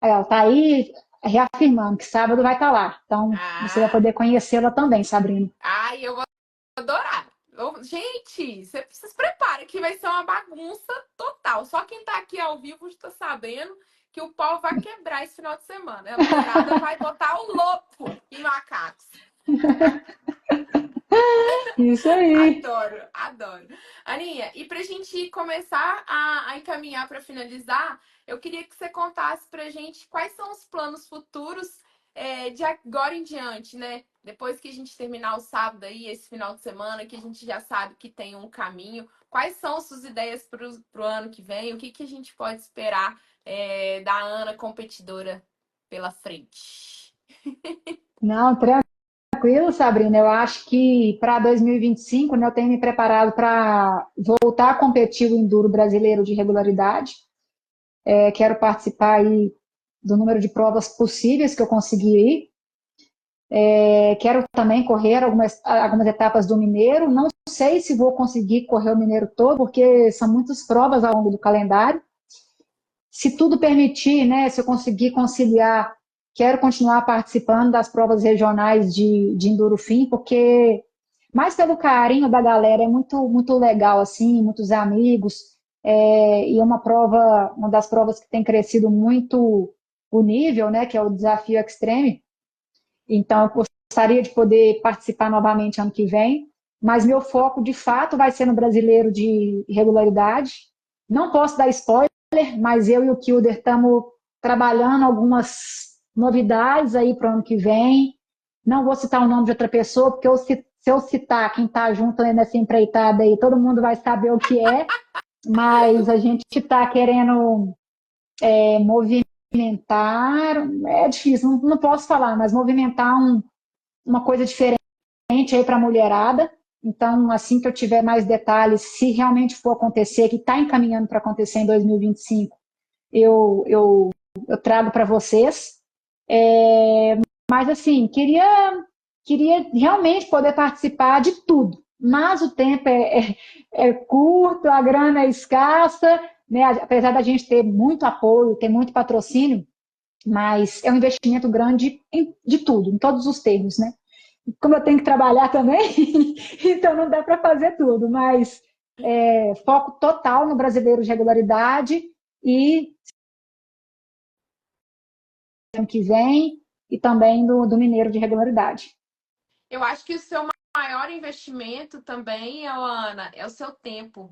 Ela está aí reafirmando que sábado vai estar lá. Então, você vai Ah, poder conhecê-la também, Sabrina. ai, eu vou adorar. Gente, você se prepara que vai ser uma bagunça total. Só quem tá aqui ao vivo está sabendo que o pau vai quebrar esse final de semana. A mulherada vai botar o louco em macacos. Isso aí. Adoro, adoro. Aninha, e pra gente começar a encaminhar para finalizar, eu queria que você contasse pra gente quais são os planos futuros de agora em diante, né? Depois que a gente terminar o sábado aí, esse final de semana, que a gente já sabe que tem um caminho, quais são suas ideias pro ano que vem? O que que a gente pode esperar da Ana competidora pela frente? Não, tranquilo, Sabrina. Eu acho que para 2025, né, eu tenho me preparado para voltar a competir o Enduro brasileiro de regularidade. Quero participar aí do número de provas possíveis que eu conseguir ir. Quero também correr algumas etapas do Mineiro. Não sei se vou conseguir correr o Mineiro todo, porque são muitas provas ao longo do calendário. Se tudo permitir, né, se eu conseguir conciliar, quero continuar participando das provas regionais de Enduro Fim, porque mais pelo carinho da galera, é muito, muito legal, assim, muitos amigos, e é uma das provas que tem crescido muito o nível, né, que é o Desafio Extreme. Então, eu gostaria de poder participar novamente ano que vem, mas meu foco, de fato, vai ser no brasileiro de regularidade. Não posso dar spoiler, mas eu e o Kilder estamos trabalhando algumas novidades aí para o ano que vem. Não vou citar o nome de outra pessoa, porque se eu citar quem está junto nessa empreitada aí, todo mundo vai saber o que é, mas a gente está querendo movimentar, é difícil, não posso falar, mas movimentar uma coisa diferente aí para a mulherada. Então, assim que eu tiver mais detalhes, se realmente for acontecer, que está encaminhando para acontecer em 2025, eu trago para vocês. Mas, assim, queria realmente poder participar de tudo, mas o tempo é curto, a grana é escassa, né? Apesar da gente ter muito apoio, ter muito patrocínio, mas é um investimento grande de tudo, em todos os termos, né? Como eu tenho que trabalhar também, então não dá para fazer tudo, mas foco total no brasileiro de regularidade e ano que vem, e também do mineiro de regularidade. Eu acho que o seu maior investimento também, ô, Ana, é o seu tempo.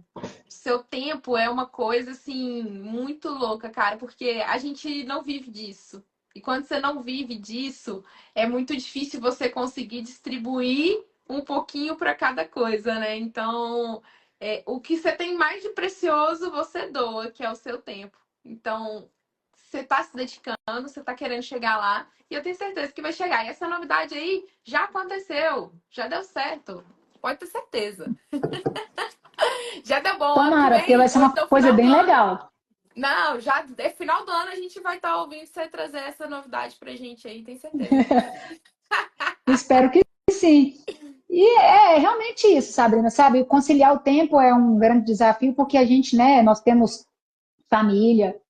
Seu tempo é uma coisa assim muito louca, cara, porque a gente não vive disso. E quando você não vive disso, é muito difícil você conseguir distribuir um pouquinho para cada coisa, né? Então, o que você tem mais de precioso, você doa, que é o seu tempo. Então, você está se dedicando, você está querendo chegar lá, e eu tenho certeza que vai chegar. E essa novidade aí já aconteceu, já deu certo. Pode ter certeza. Já deu bom. Ano que Tomara, porque vai vem, ser ou uma então coisa final do bem ano. legal. Não, já é final do ano a gente vai estar ouvindo você trazer essa novidade pra gente aí, tenho certeza disso. Espero que sim. E é realmente isso, Sabrina, sabe? Conciliar o tempo é um grande desafio, porque a gente, né, nós temos família,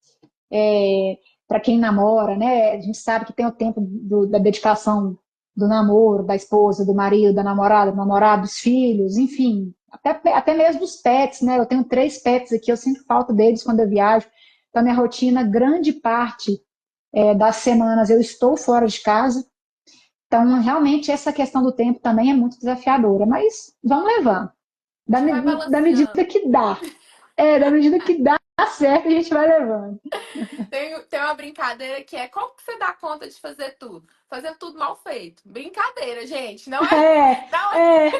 para quem namora, né? A gente sabe que tem o tempo da dedicação do namoro, da esposa, do marido, da namorada, do namorado, dos filhos, enfim, até mesmo dos pets, né? Eu tenho 3 pets aqui, eu sinto falta deles quando eu viajo. Então, minha rotina, grande parte das semanas eu estou fora de casa. Então, realmente, essa questão do tempo também é muito desafiadora, mas vamos levando. A Da, gente vai da medida balanceando. que dá. Da medida que dá certo, a gente vai levando. Tem uma brincadeira que é como que você dá conta de fazer tudo? Fazendo tudo mal feito. Brincadeira, gente. Não é. É, Não é. é,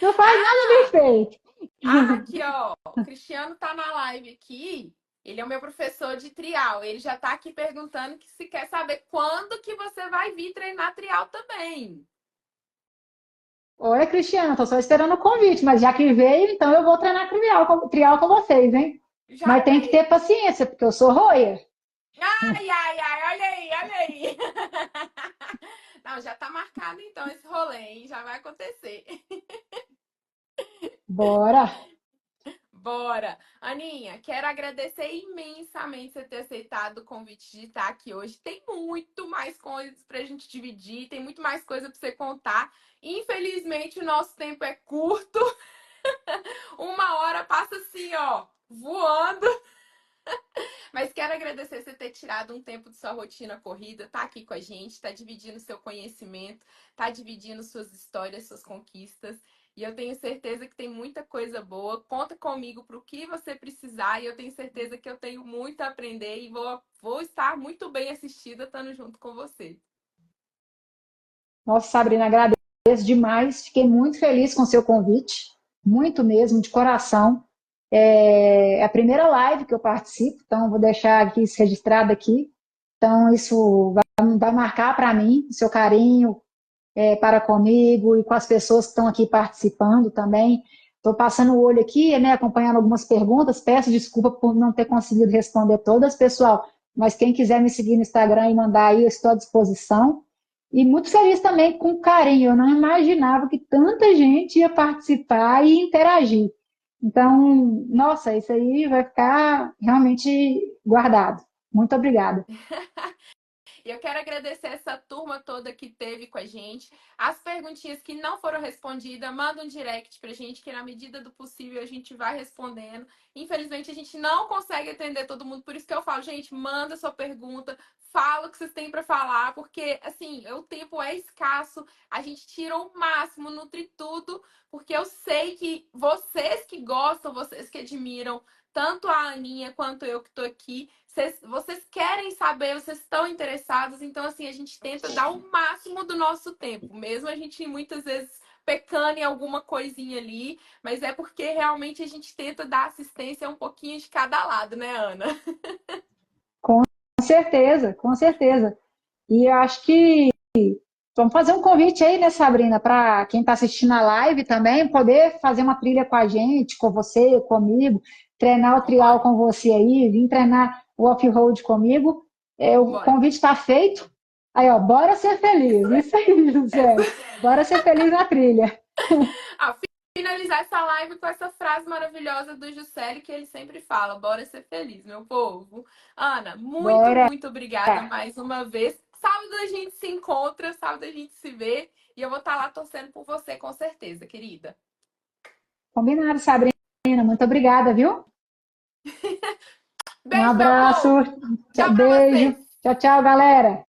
não faz nada bem Ah! feito. Aqui, ó. O Cristiano tá na live aqui. Ele é o meu professor de trial. Ele já tá aqui perguntando que se quer saber quando que você vai vir treinar trial também. Oi, Cristiano, tô só esperando o convite, mas já que veio, então eu vou treinar trial com vocês, hein? Já Mas tem que ter paciência, porque eu sou roia. ai, ai, ai, olha aí, olha aí. Não, já tá marcado então esse rolê, hein? Já vai acontecer. Bora. Bora! Aninha, quero agradecer imensamente você ter aceitado o convite de estar aqui hoje. Tem muito mais coisas pra gente dividir, tem muito mais coisa pra você contar. Infelizmente, o nosso tempo é curto. 1 hora passa assim, ó, voando. Mas quero agradecer você ter tirado um tempo de sua rotina corrida, tá aqui com a gente, tá dividindo seu conhecimento, tá dividindo suas histórias, suas conquistas. E eu tenho certeza que tem muita coisa boa. Conta comigo para o que você precisar. E eu tenho certeza que eu tenho muito a aprender e vou estar muito bem assistida estando junto com você. Nossa, Sabrina, agradeço demais. Fiquei muito feliz com o seu convite, muito mesmo, de coração. É a primeira live que eu participo, então vou deixar aqui isso registrado aqui. Então, isso vai marcar para mim o seu carinho para comigo e com as pessoas que estão aqui participando também. Estou passando o olho aqui, né, acompanhando algumas perguntas. Peço desculpa por não ter conseguido responder todas, pessoal. Mas quem quiser me seguir no Instagram e mandar aí, eu estou à disposição. E muito feliz também com o carinho. Eu não imaginava que tanta gente ia participar e interagir. Então, nossa, isso aí vai ficar realmente guardado. Muito obrigada. E eu quero agradecer essa turma toda que teve com a gente. As perguntinhas que não foram respondidas, manda um direct pra gente, que na medida do possível a gente vai respondendo. Infelizmente, a gente não consegue atender todo mundo, por isso que eu falo, gente, manda sua pergunta, fala o que vocês têm para falar, porque, assim, o tempo é escasso, a gente tira o máximo, nutre tudo, porque eu sei que vocês que gostam, vocês que admiram, tanto a Aninha quanto eu que estou aqui, vocês querem saber, vocês estão interessados, então assim, a gente tenta dar o máximo do nosso tempo, mesmo a gente muitas vezes pecando em alguma coisinha ali, mas é porque realmente a gente tenta dar assistência um pouquinho de cada lado, né, Ana? Com certeza, com certeza. E eu acho que vamos fazer um convite aí, né, Sabrina, para quem está assistindo a live também, poder fazer uma trilha com a gente, com você, comigo, treinar o trial Vambora, com você aí, vir treinar o off-road comigo. O vambora. convite está feito. Aí, ó, bora ser Isso, feliz. Isso aí, essa... José. Bora ser feliz na trilha. Ah, finalizar essa live com essa frase maravilhosa do Juscelio que ele sempre fala: bora ser feliz, meu povo. Ana, muito, Bora. muito obrigada mais uma vez. Sábado a gente se encontra, sábado a gente se vê e eu vou estar lá torcendo por você, com certeza, querida. Combinado, Sabrina. Muito obrigada, viu? Um Beijo, meu abraço. povo. Tchau pra Beijo. vocês. Tchau, tchau, galera.